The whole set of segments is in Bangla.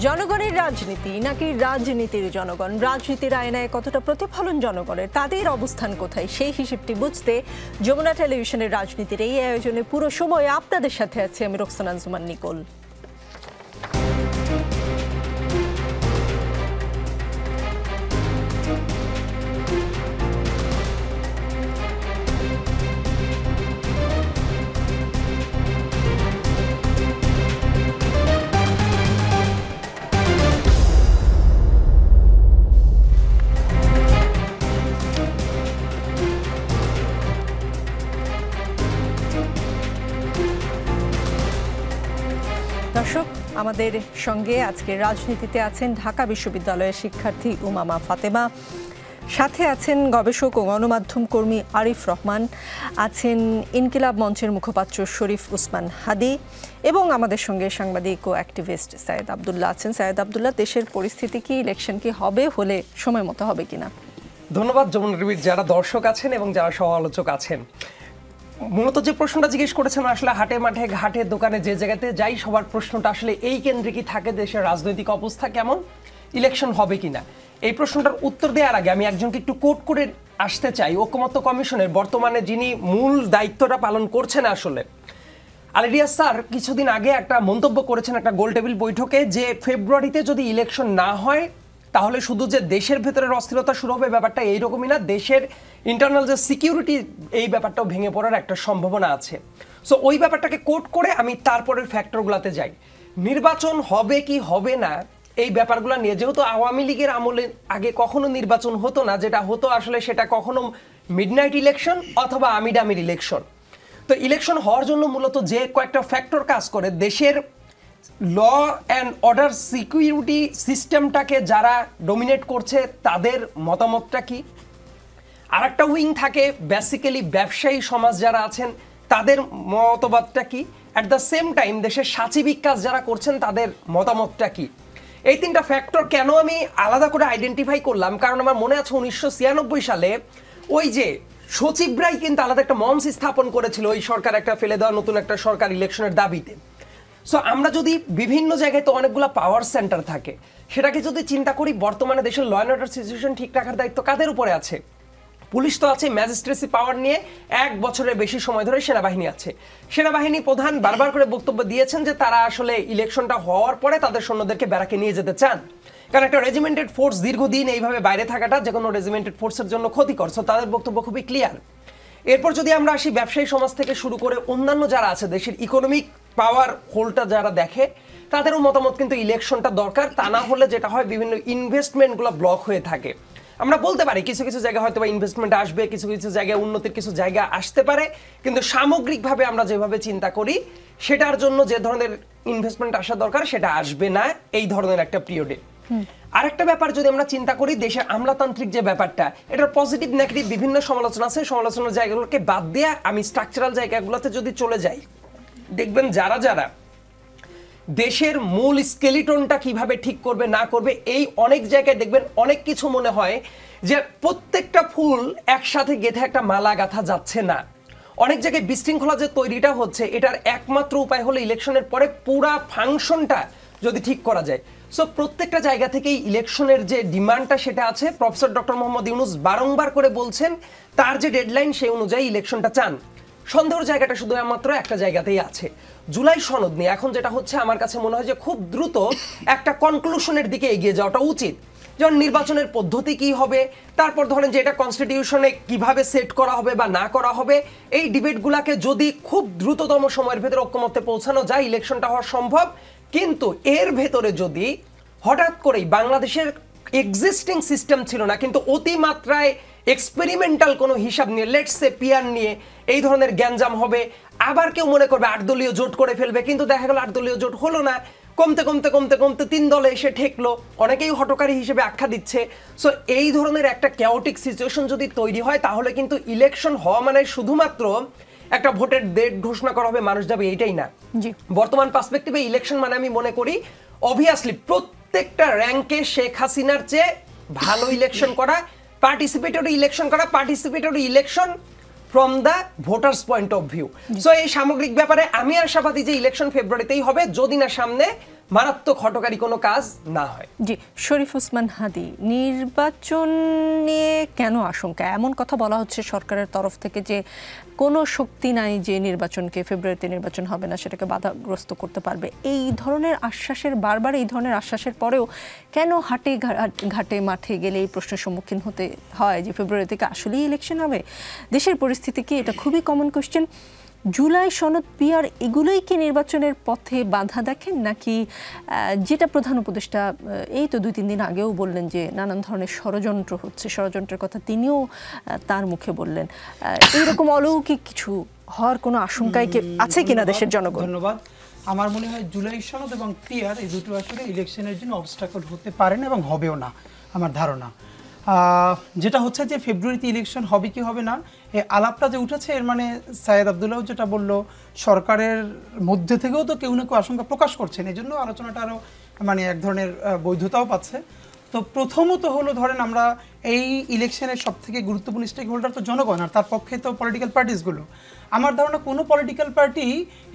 জনগণের রাজনীতি নাকি রাজনীতির জনগণ, রাজনীতির আয়নায় কতটা প্রতিফলন জনগণের, তাদের অবস্থান কোথায়, সেই হিসেবটি বুঝতে যমুনা টেলিভিশনের রাজনীতির এই আয়োজনে পুরো সময় আপনাদের সাথে আছে আমি রোকসানা জুমান নিকোল। দর্শক, আমাদের সঙ্গে আজকে রাজনীতিতে আছেন ঢাকা বিশ্ববিদ্যালয়ের শিক্ষার্থী উমামা ফাতেমা, সাথে আছেন গবেষক ও গণমাধ্যম কর্মী আরিফ রহমান, আছেন ইনকিলাব মঞ্চের মুখপাত্র শরীফ উসমান হাদি এবং আমাদের সঙ্গে সাংবাদিক ও অ্যাক্টিভিস্ট সায়েদ আবদুল্লাহ আছেন। সায়েদ আবদুল্লাহ, দেশের পরিস্থিতি কি, ইলেকশন কি হবে, হলে সময় মতো হবে কিনা? ধন্যবাদ যমুনা টিভির যারা দর্শক আছেন এবং যারা সহ আলোচক আছেন। মূলত যে প্রশ্নটা জিজ্ঞেস করেছেন, আসলে হাটে মাঠে ঘাটে দোকানে যে জায়গাতে যাই সবার প্রশ্নটা আসলে এই কেন্দ্রিকই থাকে, দেশের রাজনৈতিক অবস্থা কেমন, ইলেকশন হবে কিনা। এই প্রশ্নটার উত্তর দেওয়ার আগে আমি একজনকে একটু কোট করে আসতে চাই। ঐকমত্য কমিশনের বর্তমানে যিনি মূল দায়িত্বটা পালন করছেন আসলে আলিরিয়াজ স্যার কিছুদিন আগে একটা মন্তব্য করেছেন একটা গোলটেবিল বৈঠকে, যে ফেব্রুয়ারিতে যদি ইলেকশন না হয় তাহলে শুধু যে দেশের ভেতরের অস্থিরতা শুরু হবে ব্যাপারটা এইরকমই না, দেশের ইন্টারনাল যে সিকিউরিটি এই ব্যাপারটাও ভেঙে পড়ার একটা সম্ভাবনা আছে। সো ওই ব্যাপারটাকে কোট করে আমি তারপরের ফ্যাক্টরগুলোতে যাই। নির্বাচন হবে কি হবে না এই ব্যাপারগুলো নিয়ে, যেহেতু আওয়ামী লীগের আমলে আগে কখনো নির্বাচন হতো না, যেটা হতো আসলে সেটা কখনো মিডনাইট ইলেকশন অথবা আমিডামির ইলেকশন। তো ইলেকশন হওয়ার জন্য মূলত যে কয়েকটা ফ্যাক্টর কাজ করে, দেশের ল অ্যান্ড অর্ডার সিকিউরিটি সিস্টেমটাকে যারা ডমিনেট করছে তাদের মতামতটা কি, আর একটা উইং থাকে বেসিক্যালি ব্যবসায়ী সমাজ যারা আছেন তাদের মতবাদটা কি, অ্যাট দ্য সেম টাইম দেশের সাচিবিক কাজ যারা করছেন তাদের মতামতটা কি। এই তিনটা ফ্যাক্টর কেন আমি আলাদা করে আইডেন্টিফাই করলাম, কারণ আমার মনে আছে 1996 সালে ওই যে সচিবরাই কিন্তু আলাদা একটা মঞ্চ স্থাপন করেছিল ওই সরকার একটা ফেলে দেওয়া নতুন একটা সরকার ইলেকশনের দাবিতে। সো আমরা যদি বিভিন্ন জায়গায় তো অনেকগুলো পাওয়ার সেন্টার থাকে, সেটাকে যদি চিন্তা করি, বর্তমানে দেশের ল অ্যান্ড অর্ডার সিচুয়েশন ঠিক রাখার দায়িত্ব কাদের উপরে আছে? পুলিশ তো আছে, ম্যাজিস্ট্রেসি পাওয়ার নিয়ে 1 বছরের বেশি সময় ধরে সেনাবাহিনী আছে। সেনাবাহিনী প্রধান বারবার করে বক্তব্য দিয়েছেন যে তারা আসলে ইলেকশনটা হওয়ার পরে তাদের সৈন্যদেরকে ব্যারাকে নিয়ে যেতে চান, কারণ একটা রেজিমেন্টেড ফোর্স দীর্ঘদিন এইভাবে বাইরে থাকাটা যে কোনো রেজিমেন্টেড ফোর্সের জন্য ক্ষতিকর। সো তাদের বক্তব্য খুবই ক্লিয়ার। এরপর যদি আমরা আসি ব্যবসায়ী সমাজ থেকে শুরু করে অন্যান্য যারা আছে, দেশের ইকোনমিক পাওয়ার হোলটা যারা দেখে, তাদেরও মতামত কিন্তু ইলেকশনটা দরকার, তা না হলে যেটা হয় বিভিন্ন ইনভেস্টমেন্টগুলো ব্লক হয়ে থাকে। আমরা বলতে পারি কিছু কিছু জায়গায় হয়তো বা ইনভেস্টমেন্ট আসবে, কিছু কিছু জায়গায় উন্নতির কিছু জায়গা আসতে পারে, কিন্তু সামগ্রিকভাবে আমরা যেভাবে চিন্তা করি সেটার জন্য যে ধরনের ইনভেস্টমেন্ট আসা দরকার সেটা আসবে না এই ধরনের একটা পিরিয়ডে। আরেকটা ব্যাপার যদি আমরা চিন্তা করি, দেশের আমলাতান্ত্রিক যে ব্যাপারটা, এটার পজিটিভ নেগেটিভ বিভিন্ন সমালোচনা আছে, সমালোচনার জায়গাগুলোকে বাদ দিয়ে আমি স্ট্রাকচারাল জায়গাগুলোতে যদি চলে যাই, দেখবেন যারা যারা দেশের মূল স্কেলিটনটা কিভাবে ঠিক করবে না করবে, এই অনেক জায়গায় দেখবেন অনেক কিছু মনে হয় যে প্রত্যেকটা ফুল একসাথে গেঁথে একটা মালা গাঁথা যাচ্ছে না। অনেক জায়গায় বিশৃঙ্খলা যে তৈরিটা হচ্ছে, এটার একমাত্র উপায় হলো ইলেকশনের পরে পুরা ফাংশনটা যদি ঠিক করা যায়। সো প্রত্যেকটা জায়গা থেকেই ইলেকশনের যে ডিমান্ডটা সেটা আছে। প্রফেসর ডক্টর মোহাম্মদ ইউনূস বারংবার করে বলছেন তার যে ডেডলাইন সেই অনুযায়ী ইলেকশনটা চান। সন্দেহের জায়গাটা শুধুমাত্র একটা জায়গাতেই আছে, জুলাই সনদ নিয়ে। এখন যেটা হচ্ছে আমার কাছে মনে হয় যে খুব দ্রুত একটা কনক্লুশনের দিকে এগিয়ে যাওয়াটা উচিত, যেমন নির্বাচনের পদ্ধতি কি হবে, তারপর ধরেন যে এটা কনস্টিটিউশনে কিভাবে সেট করা হবে বা না করা হবে, এই ডিবেটগুলোকে যদি খুব দ্রুততম সময়ের ভেতরে ঐক্যমত্যে পৌঁছানো যায়, ইলেকশনটা হওয়া সম্ভব। কিন্তু এর ভেতরে যদি হঠাৎ করেই বাংলাদেশের এক্সিস্টিং সিস্টেম ছিল না, কিন্তু অতিমাত্রায় এক্সপেরিমেন্টাল কোনো হিসাব নিয়ে, লেটস সে পিয়ার নিয়ে এই ধরনের গ্যাঞ্জাম হবে, আবার কেউ মনে করবে 8 দলীয় জোট করে ফেলবে, কিন্তু দেখা গেল 8 দলীয় জোট হলো না, কমতে কমতে কমতে কমতে 3 দলে এসে ঠেকলো, অনেকেই হটকারী হিসেবে আখ্যা দিচ্ছে। সো এই ধরনের একটা ক্যাওটিক সিচুয়েশন যদি তৈরি হয়, তাহলে কিন্তু ইলেকশন হওয়া মানে শুধুমাত্র একটা ভোটের ডেট ঘোষণা করা হবে, মানুষ যাবে, এইটাই না। বর্তমান পার্সপেক্টিভে ইলেকশন মানে আমি মনে করি অবভিয়াসলি প্রত্যেকটা র্যাঙ্কে শেখ হাসিনার চেয়ে ভালো ইলেকশন করা, পার্টিসিপেটরি ইলেকশন করা, participatory election from the voters point of view. So এই সামগ্রিক ব্যাপারে আমি আশাবাদী যে ইলেকশন ফেব্রুয়ারিতেই হবে, যদি না সামনে মারাত্মক হঠকারী কোনো কাজ না হয়। জি, শরীফ ওসমান হাদী, নির্বাচন নিয়ে কেন আশঙ্কা? এমন কথা বলা হচ্ছে সরকারের তরফ থেকে যে কোনো শক্তি নাই যে নির্বাচনকে, ফেব্রুয়ারিতে নির্বাচন হবে না সেটাকে বাধাগ্রস্ত করতে পারবে। এই ধরনের আশ্বাসের, বারবার এই ধরনের আশ্বাসের পরেও কেন হাটে ঘাটে মাঠে গেলে এই প্রশ্নের সম্মুখীন হতে হয় যে ফেব্রুয়ারি থেকে আসলেই ইলেকশন হবে? দেশের পরিস্থিতি কি? এটা খুবই কমন কোয়েশ্চেন। জুলাই সনদ, পিআর, এগুলোই কি নির্বাচনের পথে বাধা দেখেন, নাকি যেটা প্রধান উপদেষ্টা এই তো 2-3 দিন আগেও বললেন যে নানান ধরনের ষড়যন্ত্র হচ্ছে, ষড়যন্ত্রের কথা তিনিও তার মুখে বললেন, এইরকম অলৌকিক কিছু হওয়ার কোনো আশঙ্কায় আছে কিনা দেশের জনগণ? ধন্যবাদ। আমার মনে হয় জুলাই সনদ এবং পিআর এই দুটো আসলে ইলেকশনের জন্য অবস্টাকল হতে পারে না এবং হবেও না আমার ধারণা। যেটা হচ্ছে যে ফেব্রুয়ারিতে ইলেকশন হবে কি হবে না, এই আলাপটা যে উঠেছে, এর মানে সায়েদ আবদুল্লাহ যেটা বললো, সরকারের মধ্যে থেকেও তো কেউ না কেউ আশঙ্কা প্রকাশ করছেন, এই জন্য আলোচনাটা আরও মানে এক ধরনের বৈধতাও পাচ্ছে। তো প্রথমত হলো, ধরেন আমরা এই ইলেকশনের সব থেকে গুরুত্বপূর্ণ স্টেক হোল্ডার তো জনগণ, আর তার পক্ষে তো পলিটিক্যাল পার্টিসগুলো। আমার ধারণা কোনো পলিটিক্যাল পার্টি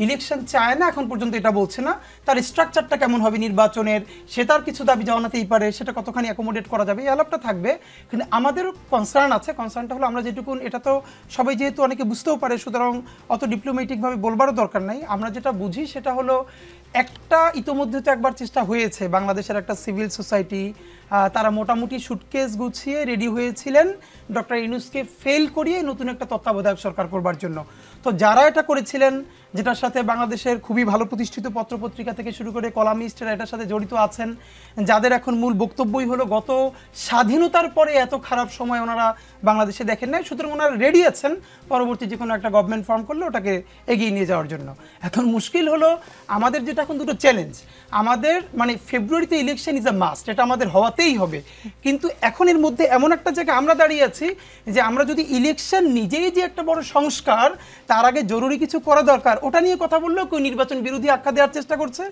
ইলেকশন চায় না এখন পর্যন্ত, এটা বলছে না। তার স্ট্রাকচারটা কেমন হবে নির্বাচনের, সে তার কিছু দাবি জানাতেই পারে, সেটা কতখানি অ্যাকোমোডেট করা যাবে, এই আলাপটা থাকবে। কিন্তু আমাদেরও কনসার্ন আছে। কনসার্নটা হলো আমরা যেটুকুন, এটা তো সবাই যেহেতু অনেকে বুঝতেও পারে, সুতরাং অত ডিপ্লোম্যাটিকভাবে বলবারও দরকার নাই। আমরা যেটা বুঝি সেটা হলো, একটা ইতোমধ্যে তো একবার চেষ্টা হয়েছে, বাংলাদেশের একটা সিভিল সোসাইটি, তারা মোটামুটি সুটকেস গুছিয়ে রেডি হয়েছিলেন ডক্টর ইউনূসকে ফেল করিয়ে নতুন একটা তত্ত্বাবধায়ক সরকার করবার জন্য। তো যারা এটা করেছিলেন, যেটার সাথে বাংলাদেশের খুবই ভালো প্রতিষ্ঠিত পত্রপত্রিকা থেকে শুরু করে কলামিস্টরা এটার সাথে জড়িত আছেন, যাদের এখন মূল বক্তব্যই হলো গত স্বাধীনতার পরে এত খারাপ সময় ওনারা বাংলাদেশে দেখেন নাই, সুতরাং ওনারা রেডি আছেন পরবর্তী যে কোনো একটা গভর্নমেন্ট ফর্ম করলে ওটাকে এগিয়ে নিয়ে যাওয়ার জন্য। এখন মুশকিল হলো, আমাদের যেটা এখন দুটো চ্যালেঞ্জ, আমাদের মানে ফেব্রুয়ারিতে ইলেকশন ইজ আ মাস্ট, এটা আমাদের হওয়াতেই হবে। কিন্তু এখন এর মধ্যে এমন একটা জায়গায় আমরা দাঁড়িয়ে আছি যে আমরা যদি ইলেকশন নিজেই যে একটা বড় সংস্কার, তার আগে জরুরি কিছু করা দরকার, ওটা নিয়ে কথা বললেও কেউ নির্বাচন বিরোধী আখ্যা দেওয়ার চেষ্টা করছে।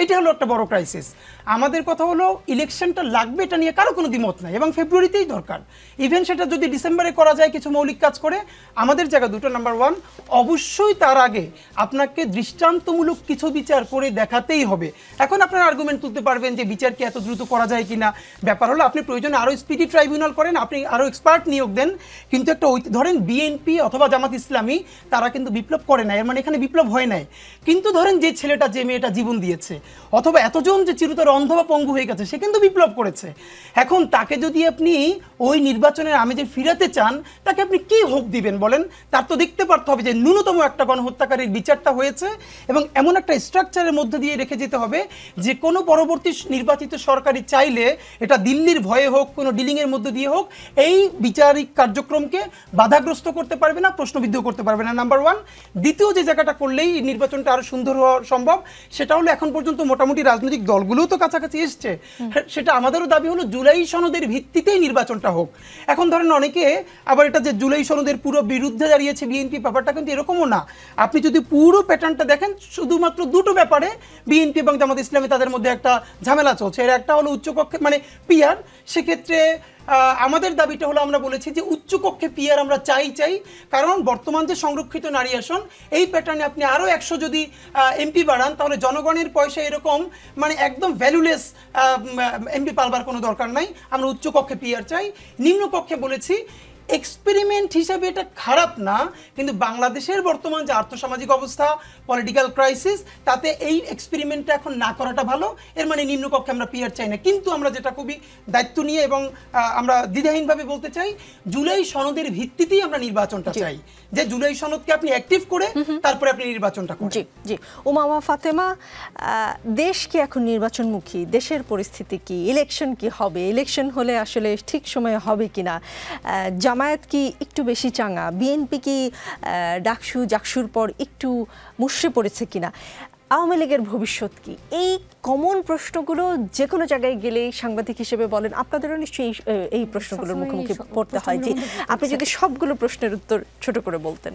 এটা হলো একটা বড় ক্রাইসিস। আমাদের কথা হলো ইলেকশনটা লাগবে, এটা নিয়ে কারো কোনো দ্বিমত নাই, এবং ফেব্রুয়ারিতেই দরকার। ইভেন সেটা যদি ডিসেম্বরে করা যায় কিছু মৌলিক কাজ করে, আমাদের জায়গা দুটো। নাম্বার ওয়ান, অবশ্যই তার আগে আপনাকে দৃষ্টান্তমূলক কিছু বিচার করে দেখাতেই হবে। এখন আপনার আর্গুমেন্ট তুলতে পারবেন যে বিচার কি এত দ্রুত করা যায় কিনা, ব্যাপার হলো আপনি প্রয়োজনে আরও স্পিডি ট্রাইব্যুনাল করেন, আপনি আরও এক্সপার্ট নিয়োগ দেন, কিন্তু একটা ধরেন বিএনপি অথবা জামাত ইসলামী তারা কিন্তু বিপ্লব করে না, এর মানে এখানে বিপ্লব হয় নাই। কিন্তু ধরেন যে ছেলেটা, যে মেয়েটা জীবন দিয়েছে, অথবা এতজন যে চিরতর অন্ধ বা পঙ্গু হয়ে গেছে, সে কিন্তু বিপ্লব করেছে। এখন তাকে যদি আপনি ওই নির্বাচনের আমেজে ফিরাতে চান, তাকে আপনি কি হোপ দিবেন বলেন? তার তো দেখতে পারতে হবে যে ন্যূনতম একটা গণহত্যাকারীর বিচারটা হয়েছে, এবং এমন একটা স্ট্রাকচারের মধ্যে দিয়ে রেখে যেতে হবে যে কোনো পরবর্তী নির্বাচিত সরকারি চাইলে, এটা দিল্লির ভয়ে হোক, কোনো ডিলিংয়ের মধ্যে দিয়ে হোক, এই বিচারিক কার্যক্রমকে বাধাগ্রস্ত করতে পারবে না, প্রশ্নবিদ্ধ করতে পারবে না, নাম্বার ওয়ান। দ্বিতীয় যে জায়গাটা করলেই নির্বাচনটা আরো সুন্দর হওয়া সম্ভব, সেটা হলো এখন পর্যন্ত মোটামুটি রাজনৈতিক দলগুলোও তো কাছাকাছি এসছে, সেটা আমাদেরও দাবি হলো জুলাই সনদের ভিত্তিতেই নির্বাচনটা হোক। এখন ধরেন অনেকে আবার এটা যে জুলাই সনদের পুরো বিরুদ্ধে দাঁড়িয়েছে বিএনপি, ব্যাপারটা কিন্তু এরকমও না। আপনি যদি পুরো প্যাটার্নটা দেখেন, শুধুমাত্র দুটো ব্যাপারে বিএনপি এবং জামাত ইসলামী তাদের মধ্যে একটা ঝামেলা চলছে। এর একটা হলো উচ্চকক্ষে মানে পিআর, সেক্ষেত্রে আমাদের দাবিটা হলো, আমরা বলেছি যে উচ্চকক্ষে পিআর আমরা চাই, কারণ বর্তমান যে সংরক্ষিত নারী আসন, এই প্যাটার্নে আপনি আরও 100 যদি এমপি বাড়ান, তাহলে জনগণের পয়সা এরকম মানে একদম ভ্যালুলেস এমপি পালবার কোনো দরকার নাই। আমরা উচ্চকক্ষে পিআর চাই। নিম্নকক্ষে বলেছি এক্সপেরিমেন্ট হিসেবে এটা খারাপ না, কিন্তু বাংলাদেশের বর্তমান যে আর্থসামাজিক অবস্থা, পলিটিক্যাল ক্রাইসিস, তাতে এই এক্সপেরিমেন্টটা এখন না করাটা ভালো। এর মানে নিম্নকক্ষে আমরা পিআর চাই না, কিন্তু আমরা যেটা খুবই দায়িত্ব নিয়ে এবং আমরা দ্বিধাহীনভাবে বলতে চাই, জুলাই সনদের ভিত্তিতেই আমরা নির্বাচনটা চাই, যে জুলাই সনদকে আপনি অ্যাক্টিভ করে তারপরে আপনি নির্বাচনটা করেন। জি জি, উমামা ফাতেমা, দেশ কি এখন নির্বাচনমুখী? দেশের পরিস্থিতি কি? ইলেকশন কি হবে? ইলেকশন হলে আসলে ঠিক সময়ে হবে কিনা? জামায়াত কি একটু বেশি চাঙা? বিএনপি কি জাকসুর পর একটু মুষড়ে পড়েছে কিনা? আওয়ামী লীগের ভবিষ্যৎ কি? এই কমন প্রশ্নগুলো যে কোনো জায়গায় গেলে সাংবাদিক হিসেবে বলেন, আপনাদেরও নিশ্চয়ই এই প্রশ্নগুলোর মুখোমুখি পড়তে হয়। যে আপনি যদি সবগুলো প্রশ্নের উত্তর ছোট করে বলতেন।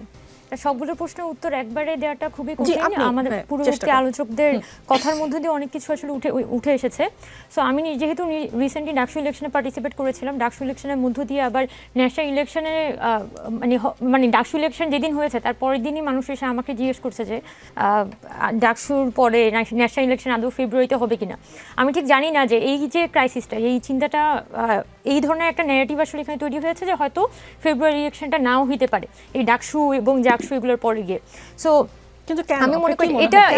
সবগুলো প্রশ্নের উত্তর একবারে দেওয়াটা খুবই কঠিন। আমাদের পূর্ববর্তী আলোচকদের কথার মধ্যে দিয়ে অনেক কিছু আসলে উঠে এসেছে। সো আমি যেহেতু রিসেন্টলি ডাকসু ইলেকশনে পার্টিসিপেট করেছিলাম, ডাকসু ইলেকশনের মধ্য দিয়ে আবার ন্যাশনাল ইলেকশনে মানে ডাকসু ইলেকশন যেদিন হয়েছে তার পরের দিনই মানুষ এসে আমাকে জিজ্ঞেস করছে যে ডাকসুর পরে ন্যাশনাল ইলেকশন আদৌ ফেব্রুয়ারিতে হবে কিনা। আমি ঠিক জানি না যে এই যে ক্রাইসিসটা, এই চিন্তাটা, এই ধরনের একটা ন্যারেটিভ আসলে এখানে তৈরি হয়েছে যে হয়তো ফেব্রুয়ারি ইলেকশনটা নাও হইতে পারে এই ডাকসু এবং জাকসু এগুলোর পরে গিয়ে। সো কিন্তু আমি মনে করি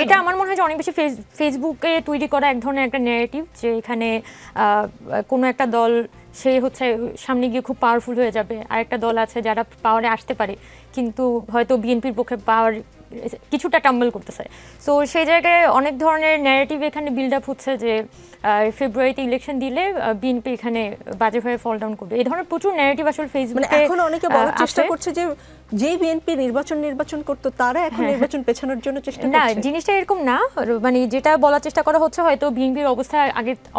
এটা আমার মনে হয় যে অনেক বেশি ফেসবুকে তৈরি করা এক ধরনের একটা ন্যারেটিভ, যে এখানে কোনো একটা দল সে হচ্ছে সামনে গিয়ে খুব পাওয়ারফুল হয়ে যাবে, আর একটা দল আছে যারা পাওয়ারে আসতে পারে কিন্তু হয়তো বিএনপির পক্ষে পাওয়ার কিছুটা টাম্বল করতেছে। সো সেই জায়গায় অনেক ধরনের ন্যারেটিভ এখানে বিল্ড আপ হচ্ছে যে ফেব্রুয়ারিতে ইলেকশন দিলে বিএনপি এখানে বাজেভাবে ফল ডাউন করবে। এই ধরনের প্রচুর ন্যারেটিভ আসলে ফেসবুকে এখন অনেকে বলার চেষ্টা করছে যে যেই বিএনপি নির্বাচন করতো তারা এখন নির্বাচন পেছানোর জন্য চেষ্টা করছে। না, জিনিসটা এরকম না। মানে যেটা বলার চেষ্টা করা হচ্ছে হয়তো বিএনপির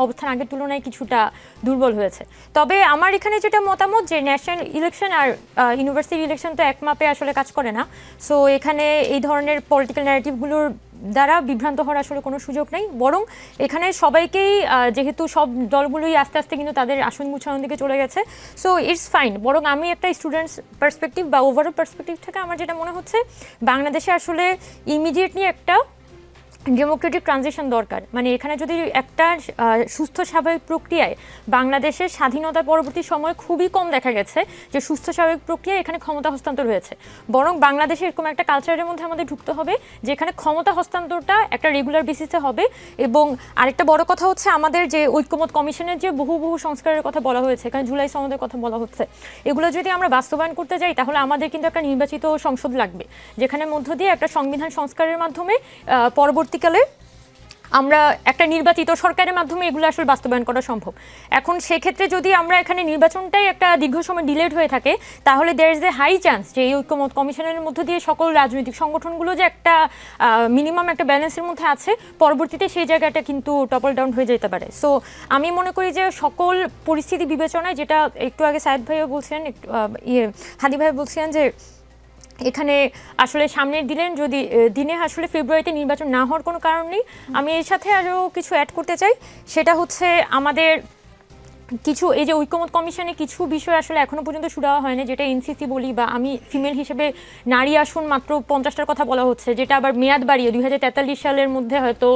অবস্থান আগের তুলনায় কিছুটা দুর্বল হয়েছে। তবে আমার এখানে যেটা মতামত যে ন্যাশনাল ইলেকশন আর ইউনিভার্সিটি ইলেকশন তো এক মাপে আসলে কাজ করে না। সো এখানে এই ধরনের পলিটিক্যাল ন্যারেটিভগুলোর দ্বারা বিভ্রান্ত হওয়ার আসলে কোনো সুযোগ নেই, বরং এখানে সবাইকেই যেহেতু সব দলগুলোই আস্তে আস্তে কিন্তু তাদের আসন গুছানোর দিকে চলে গেছে, সো ইটস ফাইন। বরং আমি একটা স্টুডেন্টস পার্সপেক্টিভ বা ওভারঅল পার্সপেক্টিভ থেকে আমার যেটা মনে হচ্ছে বাংলাদেশে আসলে ইমিডিয়েটলি একটা ডেমোক্রেটিক ট্রানজিশন দরকার। মানে এখানে যদি একটা সুস্থ স্বাভাবিক প্রক্রিয়ায় বাংলাদেশের স্বাধীনতা পরবর্তী সময়ে খুবই কম দেখা গেছে যে সুস্থ স্বাভাবিক প্রক্রিয়ায় এখানে ক্ষমতা হস্তান্তর হয়েছে, বরং বাংলাদেশে এরকম একটা কালচারের মধ্যে আমাদের ঢুকতে হবে যেখানে ক্ষমতা হস্তান্তরটা একটা রেগুলার বেসিসে হবে। এবং আরেকটা বড় কথা হচ্ছে আমাদের যে ঐক্যমত কমিশনের যে বহু সংস্কারের কথা বলা হয়েছে, এখানে জুলাই সনদের কথা বলা হচ্ছে, এগুলো যদি আমরা বাস্তবায়ন করতে যাই তাহলে আমাদের কিন্তু একটা নির্বাচিত সংসদ লাগবে, যেখানে মধ্য দিয়ে একটা সংবিধান সংস্কারের মাধ্যমে পরবর্তীকালে আমরা একটা নির্বাচিত সরকারের মাধ্যমে এগুলো আসলে বাস্তবায়ন করা সম্ভব। এখন সেক্ষেত্রে যদি আমরা এখানে নির্বাচনটাই একটা দীর্ঘ সময় ডিলেড হয়ে থাকে তাহলে there is a high chance যে এই ঐক্যমত কমিশনের মধ্য দিয়ে সকল রাজনৈতিক সংগঠনগুলো যে একটা মিনিমাম একটা ব্যালেন্সের মধ্যে আছে, পরবর্তীতে সেই জায়গাটা কিন্তু টপল ডাউন হয়ে যেতে পারে। সো আমি মনে করি যে সকল পরিস্থিতি বিবেচনায়, যেটা একটু আগে সায়েদ ভাইও বলছিলেন, হাদি ভাই বলছিলেন যে এখানে আসলে সামনের দিনে আসলে ফেব্রুয়ারিতে নির্বাচন না হওয়ার কোনো কারণ নেই। আমি এর সাথে আরও কিছু অ্যাড করতে চাই, সেটা হচ্ছে আমাদের কিছু এই যে ঐক্যমত কমিশনে কিছু বিষয় আসলে এখনো পর্যন্ত শুরু হয় না, যেটা এনসিসি বলি বা আমি ফিমেল হিসেবে নারী আসন মাত্র 50টার কথা বলা হচ্ছে, যেটা আবার মেয়াদ বাড়িয়ে 2043 সালের মধ্যে হয়তো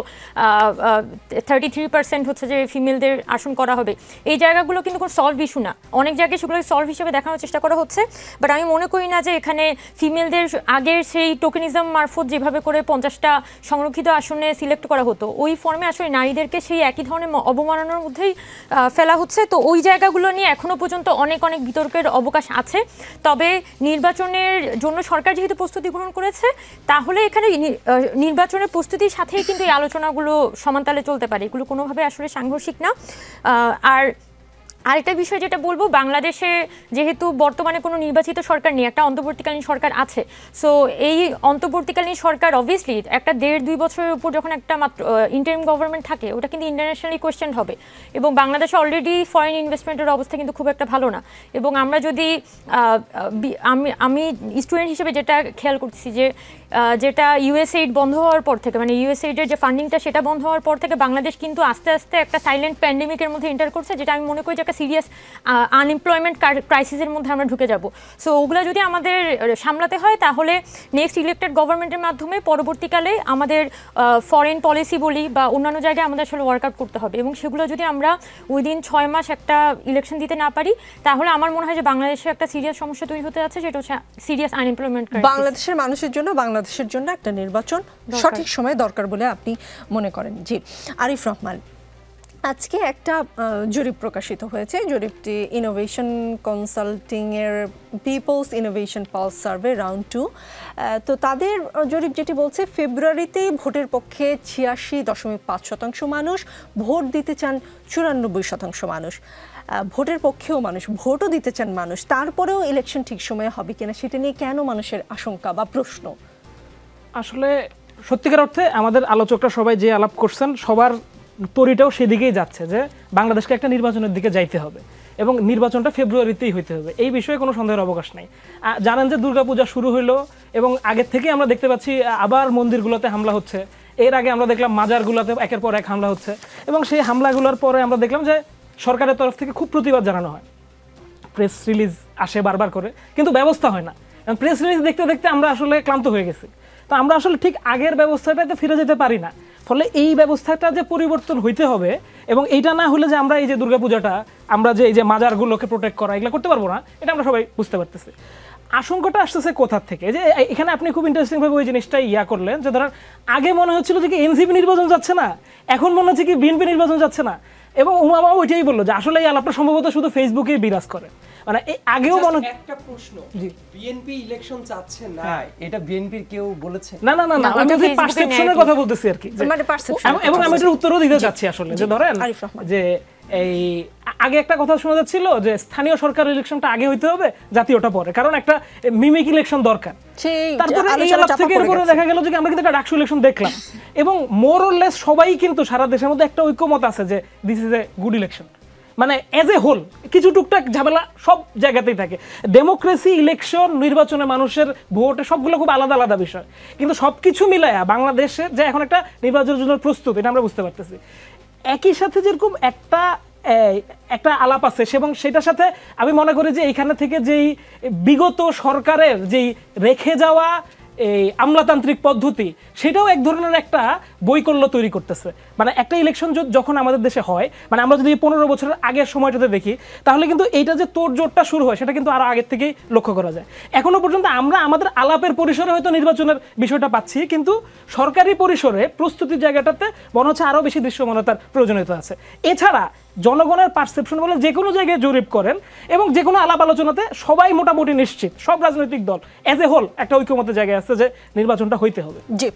33% হচ্ছে যে ফিমেলদের আসন করা হবে। এই জায়গাগুলো কিন্তু কোনো সলভ ইস্যু না, অনেক জায়গায় সেগুলো সলভ হিসেবে দেখানোর চেষ্টা করা হচ্ছে, বাট আমি মনে করি না যে এখানে ফিমেলদের আগের সেই টোকেনিজম মারফত যেভাবে করে 50টা সংরক্ষিত আসনে সিলেক্ট করা হতো ওই ফর্মে আসলে নারীদেরকে সেই একই ধরনের অবমাননার মধ্যেই ফেলা হচ্ছে। তো ওই জায়গাগুলো নিয়ে এখনো পর্যন্ত অনেক বিতর্কের অবকাশ আছে। তবে নির্বাচনের জন্য সরকার যেহেতু প্রস্তুতি গ্রহণ করেছে, তাহলে এখানে নির্বাচনের প্রস্তুতির সাথেই কিন্তু এই আলোচনাগুলো সমানতালে চলতে পারে, এগুলো কোনোভাবে আসলে সাংঘর্ষিক না। আর আরেকটা বিষয় যেটা বলবো, বাংলাদেশে যেহেতু বর্তমানে কোনো নির্বাচিত সরকার নেই, একটা অন্তর্বর্তীকালীন সরকার আছে। সো এই অন্তর্বর্তীকালীন সরকার অবভিয়াসলি একটা 1.5-2 বছরের উপর যখন একটা মাত্র ইন্টারিম গভর্নমেন্ট থাকে, ওটা কিন্তু ইন্টারন্যাশনালি কোয়েশ্চেন হবে। এবং বাংলাদেশে অলরেডি ফরেন ইনভেস্টমেন্টের অবস্থা কিন্তু খুব একটা ভালো না। এবং আমরা যদি আমি স্টুডেন্ট হিসেবে যেটা খেয়াল করছি যে যেটা ইউএসএইড বন্ধ হওয়ার পর থেকে, মানে ইউএসএইডের যে ফান্ডিংটা সেটা বন্ধ হওয়ার পর থেকে বাংলাদেশ কিন্তু আস্তে আস্তে একটা সাইলেন্ট প্যান্ডেমিকের মধ্যে এন্টার করছে, যেটা আমি মনে করি যে একটা সিরিয়াস আনএমপ্লয়মেন্ট ক্রাইসিসের মধ্যে আমরা ঢুকে যাব। সো ওগুলো যদি আমাদের সামলাতে হয় তাহলে নেক্সট ইলেক্টেড গভর্নমেন্টের মাধ্যমে পরবর্তীকালে আমাদের ফরেন পলিসি বলি বা অন্যান্য জায়গায় আমাদের আসলে ওয়ার্কআউট করতে হবে, এবং সেগুলো যদি আমরা উইদিন 6 মাস একটা ইলেকশন দিতে না পারি তাহলে আমার মনে হয় যে বাংলাদেশে একটা সিরিয়াস সমস্যা তৈরি হতে যাচ্ছে, যেটা হচ্ছে সিরিয়াস আনএমপ্লয়মেন্ট ক্রাইসিস। বাংলাদেশের মানুষের জন্য, বাংলাদেশের জন্য একটা নির্বাচন সঠিক সময়ে দরকার বলে আপনি মনে করেন? জি, আরিফ রহমান, আজকে একটা জরিপ প্রকাশিত হয়েছে, জরিপটি ইনোভেশন কনসাল্টিং এর people's innovation pulse survey round 2। তো তাদের জরিপ যেটি বলছে ফেব্রুয়ারিতেই ভোটের পক্ষে 86.5% মানুষ, ভোট দিতে চান 94% মানুষ, ভোটের পক্ষেও মানুষ, ভোটও দিতে চান মানুষ, তারপরেও ইলেকশন ঠিক সময়ে হবে কিনা সেটা নিয়ে কেন মানুষের আশঙ্কা বা প্রশ্ন? আসলে সত্যিকার অর্থে আমাদের আলোচকরা সবাই যে আলাপ করছেন সবার তরিটাও সেদিকেই যাচ্ছে যে বাংলাদেশকে একটা নির্বাচনের দিকে যাইতে হবে, এবং নির্বাচনটা ফেব্রুয়ারিতেই হইতে হবে, এই বিষয়ে কোনো সন্দেহের অবকাশ নাই। জানেন যে দুর্গাপূজা শুরু হইলো এবং আগের থেকে আমরা দেখতে পাচ্ছি আবার মন্দিরগুলোতে হামলা হচ্ছে। এর আগে আমরা দেখলাম মাজারগুলোতে একের পর এক হামলা হচ্ছে এবং সেই হামলাগুলোর পরে আমরা দেখলাম যে সরকারের তরফ থেকে খুব প্রতিবাদ জানানো হয়, প্রেস রিলিজ আসে বারবার করে, কিন্তু ব্যবস্থা হয় না। প্রেস রিলিজ দেখতে দেখতে আমরা আসলে ক্লান্ত হয়ে গেছি। তো আমরা আসলে ঠিক আগের ব্যবস্থাটাতে ফিরে যেতে পারি না। ফলে এই ব্যবস্থাটা যে পরিবর্তন হইতে হবে এবং এইটা না হলে যে আমরা এই যে দুর্গাপূজাটা আমরা যে এই যে মাজারগুলোকে প্রোটেক্ট করা এগুলো করতে পারবো না, এটা আমরা সবাই বুঝতে পারতেছি। আশঙ্কাটা আসতেছে কোথার থেকে, যে এখানে আপনি খুব ইন্টারেস্টিং ভাবে ওই জিনিসটা করলেন যে ধরেন আগে মনে হচ্ছিল যে কি এনসিপি নির্বাচন যাচ্ছে না, এখন মনে হচ্ছে কি বিএনপি নির্বাচন যাচ্ছে না। এবং উমামা ওইটাই বললো যে আসলে এই আলাপটা সম্ভবত শুধু ফেসবুকে বিরাজ করে। মানে আগেও মনে একটা প্রশ্ন, বিএনপি ইলেকশন চাচ্ছে না, এটা বিএনপির কেউ বলেছে? না না না না, আমি যে পারসেপশনের কথা বলতেছি আর কি, মানে পারসেপশন। এবং আমি এটার উত্তরও দিতে যাচ্ছি আসলে, যে ধরেন যে এই আগে একটা কথা শোনা যাচ্ছিল যে স্থানীয় সরকার ইলেকশনটা আগে হইতে হবে, জাতীয়টা পরে, কারণ একটা মিমিক ইলেকশন দরকার। তারপরে এই আলাপ থেকে এরপরে দেখা গেল যে আমরা কিন্তু একটা ডাকসু ইলেকশন দেখলাম এবং মোর অর লেস সবাই কিন্তু সারা দেশের মধ্যে একটা ঐক্যমত আছে যে this is a good election. মানে এজ এ হোল কিছু টুকটাক ঝামেলা সব জায়গাতেই থাকে। ডেমোক্রেসি, ইলেকশন, নির্বাচনে মানুষের ভোট, সবগুলো খুব আলাদা আলাদা বিষয়, কিন্তু সবকিছু মিলায়া বাংলাদেশে যে এখন একটা নির্বাচনের জন্য প্রস্তুত, এটা আমরা বুঝতে পারতেছি। একই সাথে যেরকম একটা আলাপ আছে এবং সেটার সাথে আমি মনে করি যে এইখানে থেকে যেই বিগত সরকারের যেই রেখে যাওয়া এই আমলাতান্ত্রিক পদ্ধতি, সেটাও এক ধরনের একটা বৈকল্য তৈরি করতেছে। মানে একটা ইলেকশন যখন আমাদের দেশে হয়, মানে আমরা যদি 15 বছরের আগের সময়টাতে দেখি, তাহলে কিন্তু এইটা যে তোড়জোড়টা শুরু হয় সেটা কিন্তু আরো আগের থেকেই লক্ষ্য করা যায়। এখনো পর্যন্ত আমরা আমাদের আলাপের পরিসরে হয়তো নির্বাচনের বিষয়টা পাচ্ছি, কিন্তু সরকারি পরিসরে প্রস্তুতির জায়গাটাতে মনে হচ্ছে আরো বেশি দৃশ্যমানতার প্রয়োজনীয়তা আছে। এছাড়া জনগণের পারসেপশন বলে যে কোনো জায়গায় জরিপ করেন এবং যে কোনো আলাপ আলোচনাতে সবাই মোটামুটি নিশ্চিত, সব রাজনৈতিক দল এজ এ হোল একটা ঐক্যমতের জায়গায় আছে যে নির্বাচনটা হইতে হবে। জি,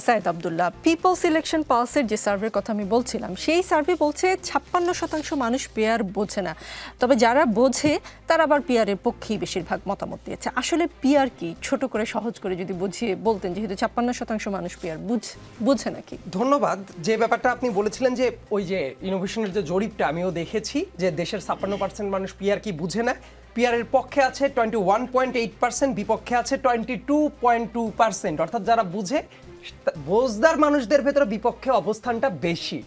সাইদ আব্দুল্লাহ, পিপলস ইলেকশন পালসের যে সার্ভের কথা আমি বলছিলাম, সেই সার্ভে বলছে 56% মানুষ পিআর বোঝে না, তবে যারা বোঝে তারা আবার পিআরের পক্ষেই বেশিরভাগ মতামত দিয়েছে। আসলে পিআর কি, ছোট করে সহজ করে যদি বুঝিয়ে বলতেন, যেহেতু 56% মানুষ পিআর বুঝে নাকি? ধন্যবাদ। যে ব্যাপারটা আপনি বলেছিলেন যে ওই যে ইনোভেশনের যে জরিপটা আমিও দেখেছি, যে দেশের 56% মানুষ পিআর কি বুঝে না। পিআরের পক্ষে আছে 21.8%, বিপক্ষে আছে 22.2%, অর্থাৎ যারা বুঝে, বোঝদার মানুষদের ভেতরে বিপক্ষে অবস্থানটা বেশি।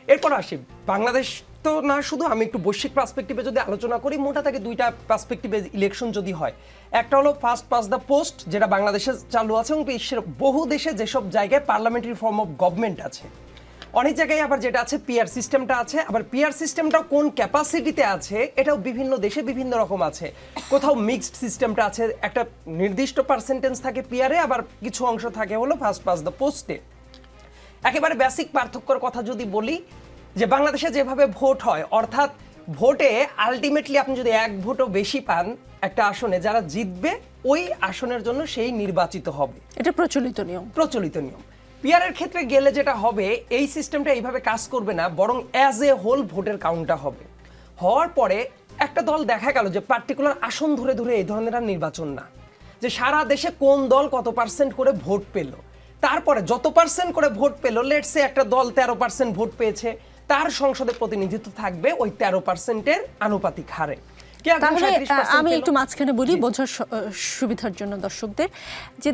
এরপর আসি বাংলাদেশ তো না, শুধু আমি একটু বৈশ্বিক পার্সপেক্টিভে যদি আলোচনা করি, মোটা থেকে দুইটা পার্সপেক্টিভে ইলেকশন যদি হয়, একটা হলো ফার্স্ট পাস্ট দ্য পোস্ট, যেটা বাংলাদেশে চালু আছে এবং বিশ্বের বহু দেশে যেসব জায়গায় পার্লামেন্টারি ফর্ম অফ গভর্নমেন্ট আছে, অনেক জায়গায় আবার যেটা আছে পিআর সিস্টেমটা আছে। আবার পিআর সিস্টেমটাও কোন ক্যাপাসিটিতে আছে এটাও বিভিন্ন দেশে বিভিন্ন রকম আছে। কোথাও মিক্সড সিস্টেমটা আছে, একটা নির্দিষ্ট পার্সেন্টেজ থাকে পিআরে, আবার কিছু অংশ থাকে হলো ফার্স্ট পাস্ট দ্য পোস্টে। একেবারে বেসিক পার্থক্যর কথা যদি বলি, যে বাংলাদেশে যেভাবে ভোট হয়, অর্থাৎ ভোটে আলটিমেটলি আপনি যদি এক ভোটও বেশি পান একটা আসনে, যারা জিতবে ওই আসনের জন্য সেই নির্বাচিত হবে। এটা প্রচলিত নিয়ম। পিআরের ক্ষেত্রে গেলে যেটা হবে, এই সিস্টেমটা এইভাবে কাজ করবে না, বরং অ্যাজ এ হোল ভোটের কাউন্টটা হবে। হওয়ার পরে একটা দল দেখা গেল যে পার্টিকুলার আসন ধরে ধরে এই ধরনের আর নির্বাচন না, যে সারা দেশে কোন দল কত পার্সেন্ট করে ভোট পেল, তারপরে যত পার্সেন্ট করে ভোট পেল, লেটসে একটা দল 13% ভোট পেয়েছে, তার সংসদে প্রতিনিধিত্ব থাকবে ওই 13%-এর আনুপাতিক হারে। তাহলে আমি একটু মাঝখানে বলি বোঝার সুবিধার জন্য দর্শকদের, যে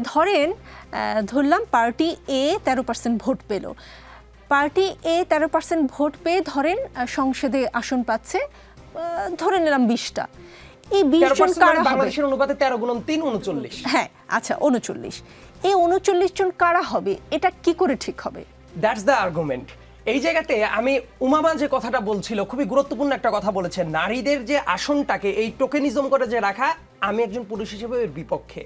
ধরলাম পার্টি এ 13% ভোট পেল, পার্টি এ 13% ভোট পেয়ে ধরেন সংসদে আসন পাচ্ছে, ধরে নিলাম 20টা। এই 20 জন কারা হবে? বাংলাদেশের অনুপাতে 13 × 3 39। হ্যাঁ, আচ্ছা 39। এই 39 জন কারা হবে, এটা কি করে ঠিক হবে? That's the argument. এই জায়গাতে আমি উমামা যে কথাটা বলছিল, খুবই গুরুত্বপূর্ণ একটা কথা বলেছে, নারীদের যে আসনটাকে এই টোকেনিজম করে যে রাখা, আমি একজন পুরুষ হিসেবে এর বিপক্ষে।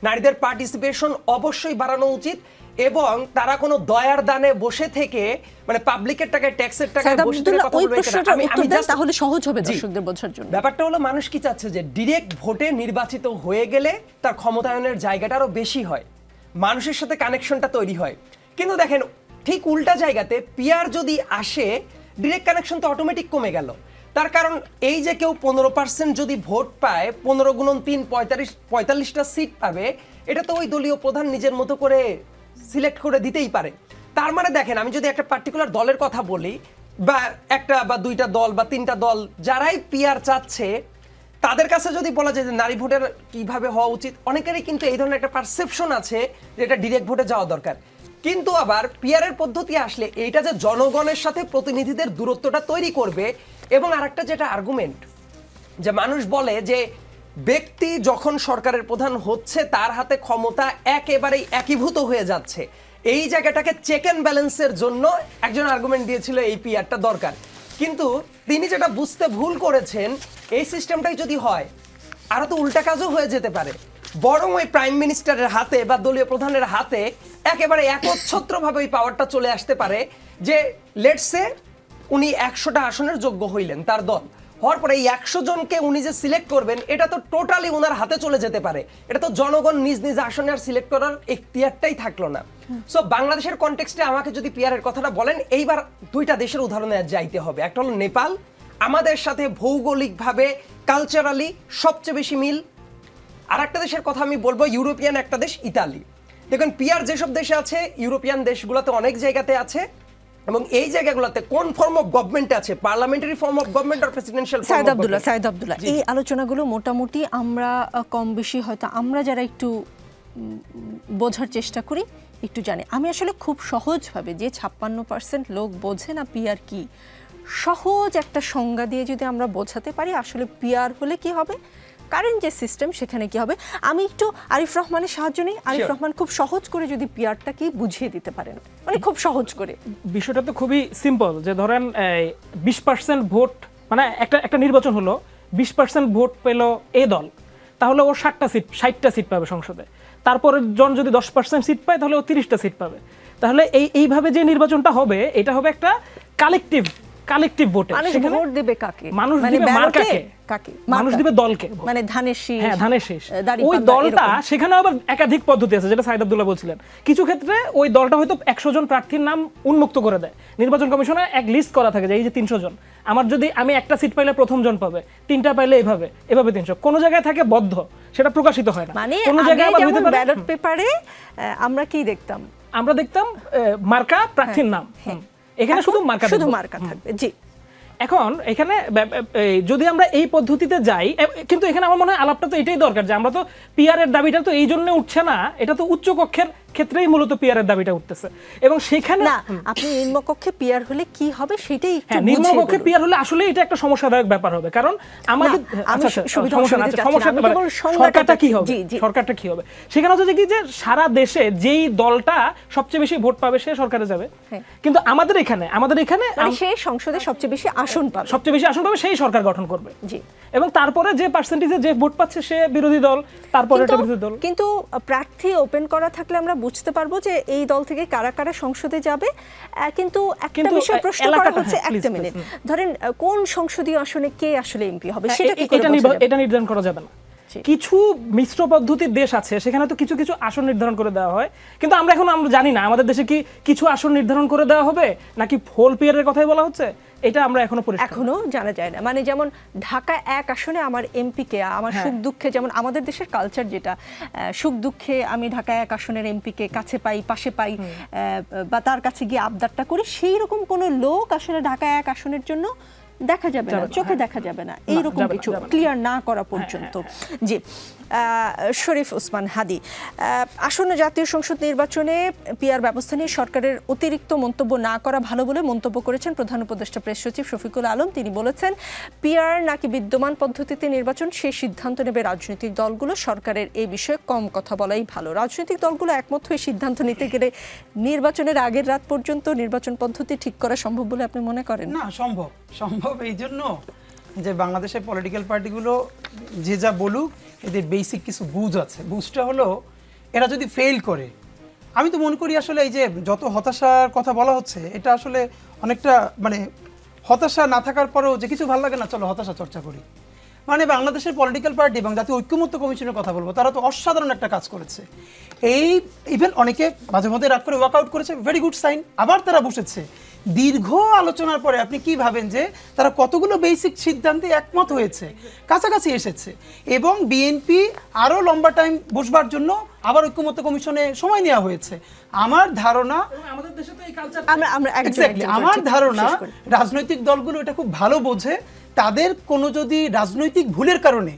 নারীদের পার্টিসিপেশন অবশ্যই বাড়ানো উচিত এবং তারা কোনো দয়ার দানে বসে থেকে, মানে পাবলিকের টাকায়, ট্যাক্সের টাকায় বসে থেকে কথা বলবে, তাহলে সহজ হবে দর্শকদের বোঝার জন্য। ব্যাপারটা হলো মানুষ কি চাচ্ছে, যে ডিরেক্ট ভোটে নির্বাচিত হয়ে গেলে তার ক্ষমতায়নের জায়গাটা আরো বেশি হয়, মানুষের সাথে কানেকশনটা তৈরি হয়। কিন্তু দেখেন ঠিক উল্টা জায়গাতে পিআর যদি আসে, ডিরেক্ট কানেকশন তো অটোমেটিক কমে গেল। তার কারণ এই যে কেউ 15% যদি ভোট পায়, 15 × 3 45টা সিট পাবে, এটা তো ওই দলীয় প্রধান নিজের মতো করে সিলেক্ট করে দিতেই পারে। তার মানে দেখেন, আমি যদি একটা পার্টিকুলার দলের কথা বলি, বা একটা বা দুইটা দল বা তিনটা দল যারাই পিআর চাচ্ছে তাদের কাছে যদি বলা যায় যে নারী ভোটের কিভাবে হওয়া উচিত, অনেকেরই কিন্তু এই ধরনের একটা পারসেপশন আছে যে এটা ডিরেক্ট ভোটে যাওয়া দরকার। কিন্তু আবার পিআরের পদ্ধতি আসলে এইটা যে জনগণের সাথে প্রতিনিধিদের দূরত্বটা তৈরি করবে। এবং আরেকটা যেটা আর্গুমেন্ট যে মানুষ বলে যে ব্যক্তি যখন সরকারের প্রধান হচ্ছে তার হাতে ক্ষমতা একেবারেই একীভূত হয়ে যাচ্ছে, এই জায়গাটাকে চেক অ্যান্ড ব্যালেন্সের জন্য একজন আর্গুমেন্ট দিয়েছিল এই পিআরটা দরকার। কিন্তু তিনি যেটা বুঝতে ভুল করেছেন, এই সিস্টেমটাই যদি হয় আরো তো উল্টা কাজও হয়ে যেতে পারে, বরং ওই প্রাইম মিনিস্টারের হাতে বা দলীয় প্রধানের হাতে একেবারে একচ্ছত্রভাবে ওই পাওয়ারটা চলে আসতে পারে যে লেটসে উনি 100টা আসনের যোগ্য হইলেন, তার দল হওয়ার পরে এই 100 জনকে উনি যে সিলেক্ট করবেন এটা তো টোটালি ওনার হাতে চলে যেতে পারে। এটা তো জনগণ নিজ নিজ আসনে আর সিলেক্ট করার এখতিয়ারটাই থাকলো না। সো বাংলাদেশের কনটেক্সটে আমাকে যদি পিআরের কথাটা বলেন, এইবার দুইটা দেশের উদাহরণে যাইতে হবে। একটা হলো নেপাল, আমাদের সাথে ভৌগোলিকভাবে কালচারালি সবচেয়ে বেশি মিল। আর একটা দেশের কথা আমি বলবো ইউরোপিয়ান একটা দেশ, ইতালি। দেখুন পিআর যেসব দেশে আছে, ইউরোপিয়ান দেশগুলোতে অনেক জায়গাতে আছে, এবং এই জায়গাগুলোতে কোন ফর্ম অফ গভর্নমেন্ট আছে, পার্লামেন্টারি ফর্ম অফ গভর্নমেন্ট আর presidential form of government. Saeed Abdullah, এই আলোচনাগুলো মোটামুটি আমরা কম বেশি হয়তো আমরা যারা একটু বোঝার চেষ্টা করি একটু জানি। আমি আসলে খুব সহজভাবে যে 56% লোক বোঝে না পিআর কি, সহজ একটা সংজ্ঞা দিয়ে যদি আমরা বোঝাতে পারি আসলে পিআর হলে কি হবে, কারেন্ট যে সিস্টেম সেখানে কি হবে। আমি একটু আরিফ রহমানের সাহায্য নিই। আরিফ রহমান খুব সহজ করে যদি পিআরটা কি বুঝিয়ে দিতে পারেন, মানে খুব সহজ করে। বিষয়টা তো খুবই সিম্পল, যে ধরেন 20% ভোট, মানে একটা নির্বাচন হলো, 20% ভোট পেল এ দল, তাহলে ও 60টা সিট পাবে সংসদে। তারপরে জন যদি 10% সিট পায় তাহলে ও 30টা সিট পাবে। তাহলে এইভাবে যে নির্বাচনটা হবে এটা হবে একটা কালেকটিভ ভোটে। সেখানে ভোট দেবে কাকে? মানুষ দিবে মার্কাকে, মানুষ দিবে দলকে, মানে ধানের শীষ। হ্যাঁ, ধানের শীষ। ওই দলটা, সেখানে আবার একাধিক পদ্ধতি আছে, যেটা সাইদ আব্দুল্লাহ বলছিলেন। কিছু ক্ষেত্রে ওই দলটা হয়তো 100 জন প্রার্থীর নাম উন্মুক্ত করে দেয়, নির্বাচন কমিশনে এক লিস্ট করা থাকে যে এই যে 300 জন, আমি একটা সিট পাইলে প্রথম জন পাবে, 3টা পাইলে এভাবে 300। কোন জায়গায় থাকে বদ্ধ, সেটা প্রকাশিত হয় না। মানে কোন জায়গায় আবার হতে পারে ব্যালট পেপারে আমরা কি দেখতাম, আমরা দেখতাম মার্কা প্রার্থীর নাম, এখানে শুধু মার্কা থাকবে। জি, এখন এখানে যদি আমরা এই পদ্ধতিতে যাই, কিন্তু এখানে আমার মনে হয় আলাপটা তো এটাই দরকার যে আমরা তো পিআর এর দাবিটা তো এই জন্য উঠছে না, এটা তো উচ্চ কক্ষের ক্ষেত্রেই মূলত পিআর এর দাবিটা উঠতেছে। এবং সেখানে না, আপনি নিম্নকক্ষে পিআর হলে কি হবে সেটাই একটু বুঝিয়ে বলুন। নিম্নকক্ষে পিআর হলে আসলে এটা একটা সমস্যাদায়ক ব্যাপার হবে, কারণ আমাদের সরকারটা কি হবে সেখানে হচ্ছে কি যে সারা দেশে যেই দলটা সবচেয়ে বেশি ভোট পাবে সে সরকারে যাবে, কিন্তু আমাদের এখানে সে সংসদে সবচেয়ে বেশি আসন পাবে, সেই সরকার গঠন করবে। জি, এবং তারপরে যে পার্সেন্টেজে যে ভোট পাচ্ছে সে বিরোধী দল, তারপরে এটা বিরোধী দল। কিন্তু প্রার্থী ওপেন করা থাকলে আমরা বুঝতে পারবো যে এই দল থেকে কারা কারা সংসদে যাবে। কিন্তু একটা বিষয় প্রশ্ন করা হচ্ছে, একটা মিনিট, ধরেন কোন সংসদীয় আসনে কে আসলে এমপি হবে সেটা কি করে বোঝা যাবে? এটা নির্ধারণ করা যাবে না। কিছু মিশ্র পদ্ধতির দেশ আছে, সেখানে তো কিছু কিছু আসন নির্ধারণ করে দেওয়া হয়, কিন্তু আমরা জানি না আমাদের দেশে কি কিছু আসন নির্ধারণ করে দেওয়া হবে নাকি ফোল পিয়ারের কথাই বলা হচ্ছে, এটা আমরা এখনো জানা যায় না। মানে যেমন ঢাকা 1 আসনে আমার এমপি কে, আমার সুখ দুঃখে, যেমন আমাদের দেশের কালচার যেটা, সুখ দুঃখে আমি ঢাকা 1 আসনের এমপি কে কাছে পাই, পাশে পাই, বা তার কাছে গিয়ে আবদারটা করি, সেই রকম কোন লোক আসলে ঢাকা 1 আসনের জন্য দেখা যাবে না, চোখে দেখা যাবে না, এইরকম কিছু ক্লিয়ার না করা পর্যন্ত। জি, শরীফ ওসমান হাদি, আসন্ন জাতীয় সংসদ নির্বাচনে পিআর ব্যবস্থা নিয়ে সরকারের অতিরিক্ত মন্তব্য না করা ভালো বলে মন্তব্য করেছেন প্রধান উপদেষ্টা প্রেস সচিব শফিকুল আলম। তিনি বলেছেন পিআর নাকি বিদ্যমান পদ্ধতিতে নির্বাচন সেই সিদ্ধান্ত নেবে রাজনৈতিক দলগুলো, সরকারের এই বিষয়ে কম কথা বলাই ভালো। রাজনৈতিক দলগুলো একমত হয়ে সিদ্ধান্ত নিতে গেলে নির্বাচনের আগের রাত পর্যন্ত নির্বাচন পদ্ধতি ঠিক করা সম্ভব বলে আপনি মনে করেন? না, সম্ভব এই জন্য যে বাংলাদেশের পলিটিক্যাল পার্টিগুলো যে যা বলুক, এদের বেসিক কিছু বুঝ আছে। বুঝটা হলো এরা যদি ফেল করে, আমি তো মনে করি আসলে এই যে যত হতাশার কথা বলা হচ্ছে, এটা আসলে অনেকটা মানে হতাশা না থাকার পরেও যে কিছু ভালো লাগে না, চলো হতাশা চর্চা করি। মানে বাংলাদেশের পলিটিক্যাল পার্টি এবং জাতীয় ঐক্যমত্য কমিশনের কথা বলবো, তারা তো অসাধারণ একটা কাজ করেছে। এই ইভেন অনেকে মাঝে মধ্যে রাগ করে ওয়ার্কআউট করেছে, ভেরি গুড সাইন। আবার তারা বসেছে দীর্ঘ আলোচনার পরে আপনি কি ভাবেন যে তারা কতগুলো বেসিক সিদ্ধান্তে একমত হয়েছে, কাছাকাছি এসেছে, এবং বিএনপি আরও লম্বা টাইম বসবার জন্য আবার ঐক্যমত্য কমিশনে সময় নেওয়া হয়েছে। আমার ধারণা আমার ধারণা রাজনৈতিক দলগুলো এটা খুব ভালো বোঝে, তাদের কোনো যদি রাজনৈতিক ভুলের কারণে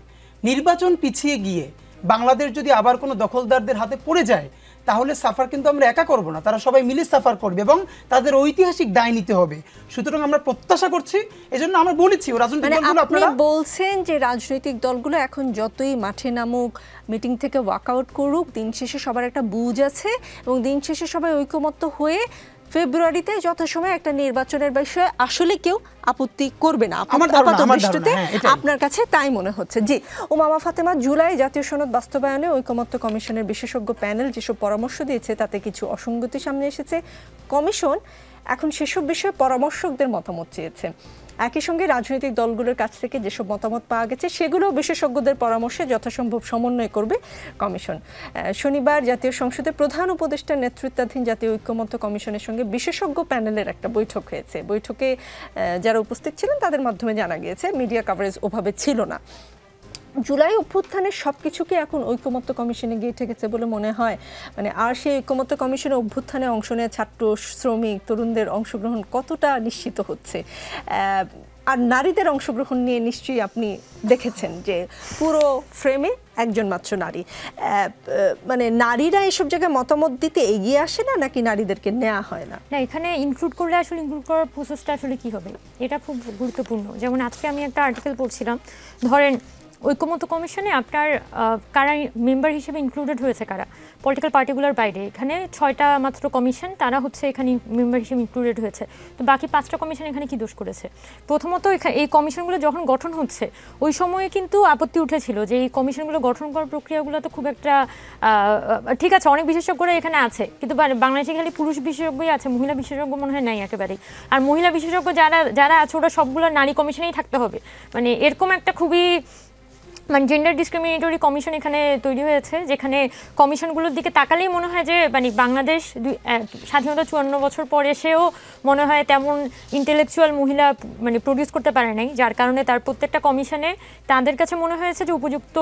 নির্বাচন পিছিয়ে গিয়ে বাংলাদেশ যদি আবার কোনো দখলদারদের হাতে পড়ে যায়, তাহলে সাফার কিন্তু আমরা একা করব না, তারা সবাই মিলে সাফার করবে এবং তাদের ঐতিহাসিক দায় নিতে হবে। সুতরাং আমরা প্রত্যাশা করছি, এজন্য আমরা বলেছি রাজনৈতিক দলগুলো, আপনারা বলছেন যে রাজনৈতিক দলগুলো এখন যতই মাঠে নামুক, মিটিং থেকে ওয়াকআউট করুক, দিন শেষে সবার একটা বুঝ আছে এবং দিন শেষে সবাই ঐকমত্য হয়ে ফেব্রুয়ারিতে যথাসময়ে একটা নির্বাচনের বিষয়ে আসলে কেউ আপত্তি করবে না। আপনার কাছে তাই মনে হচ্ছে? জি, উমামা ফাতেমা, জুলাই জাতীয় সনদ বাস্তবায়নে ঐকমত্য কমিশনের বিশেষজ্ঞ প্যানেল যেসব পরামর্শ দিয়েছে তাতে কিছু অসঙ্গতি সামনে এসেছে। কমিশন এখন সেসব বিষয়ে পরামর্শকদের মতামত চেয়েছে। একই সঙ্গে রাজনৈতিক দলগুলোর কাছ থেকে যেসব মতামত পাওয়া গেছে সেগুলো বিশেষজ্ঞদের পরামর্শে যথাসম্ভব সমন্বয় করবে কমিশন। শনিবার জাতীয় সংসদে প্রধান উপদেষ্টার নেতৃত্বাধীন জাতীয় ঐক্যমত্য কমিশনের সঙ্গে বিশেষজ্ঞ প্যানেলের একটা বৈঠক হয়েছে। বৈঠকে যারা উপস্থিত ছিলেন তাদের মাধ্যমে জানা গিয়েছে মিডিয়া কভারেজ ওভাবে ছিল না। জুলাই অভ্যুত্থানের সবকিছুকে এখন ঐকমত্য কমিশনে গিয়ে ঠেকেছে বলে মনে হয়, মানে আর সেই ঐকমত্য কমিশনের অভ্যুত্থানে অংশ নেয় ছাত্র, শ্রমিক, তরুণদের অংশগ্রহণ কতটা নিশ্চিত হচ্ছে? আর নারীদের অংশগ্রহণ নিয়ে নিশ্চয়ই আপনি দেখেছেন যে পুরো ফ্রেমে একজন মাত্র নারী, মানে নারীরা এসব জায়গায় মতামত দিতে এগিয়ে আসে না, নাকি নারীদেরকে নেওয়া হয় না? না, এখানে ইনক্লুড করলে আসলে ইনক্লুড করার প্রসেসটা আসলে কি হবে এটা খুব গুরুত্বপূর্ণ। যেমন আজকে আমি একটা আর্টিকেল পড়ছিলাম, ধরেন ঐকমত্য কমিশনে আপনার কারা মেম্বার হিসেবে ইনক্লুডেড হয়েছে, কারা পলিটিক্যাল পার্টিগুলোর বাইরে, এখানে 6টা মাত্র কমিশন, তারা হচ্ছে এখানে মেম্বার হিসেবে ইনক্লুডেড হয়েছে। তো বাকি 5টা কমিশন এখানে কি দোষ করেছে? প্রথমত এই কমিশনগুলো যখন গঠন হচ্ছে ওই সময়ে কিন্তু আপত্তি উঠেছিল যে এই কমিশনগুলো গঠন করার প্রক্রিয়াগুলো তো খুব একটা, ঠিক আছে অনেক বিশেষজ্ঞরা এখানে আছে, কিন্তু বাংলাদেশে খালি পুরুষ বিশেষজ্ঞই আছে, মহিলা বিশেষজ্ঞ মনে হয় নাই একেবারেই। আর মহিলা বিশেষজ্ঞ যারা আছে ওরা সবগুলো নারী কমিশনেই থাকতে হবে, মানে এরকম একটা খুবই মানে জেন্ডার ডিসক্রিমিনেটরি কমিশন এখানে তৈরি হয়েছে, যেখানে কমিশনগুলোর দিকে তাকালেই মনে হয় যে মানে বাংলাদেশ স্বাধীনতা 54 বছর পর এসেও মনে হয় তেমন ইন্টেলেকচুয়াল মহিলা মানে প্রডিউস করতে পারে নাই, যার কারণে তার প্রত্যেকটা কমিশনে তাদের কাছে মনে হয়েছে যে উপযুক্ত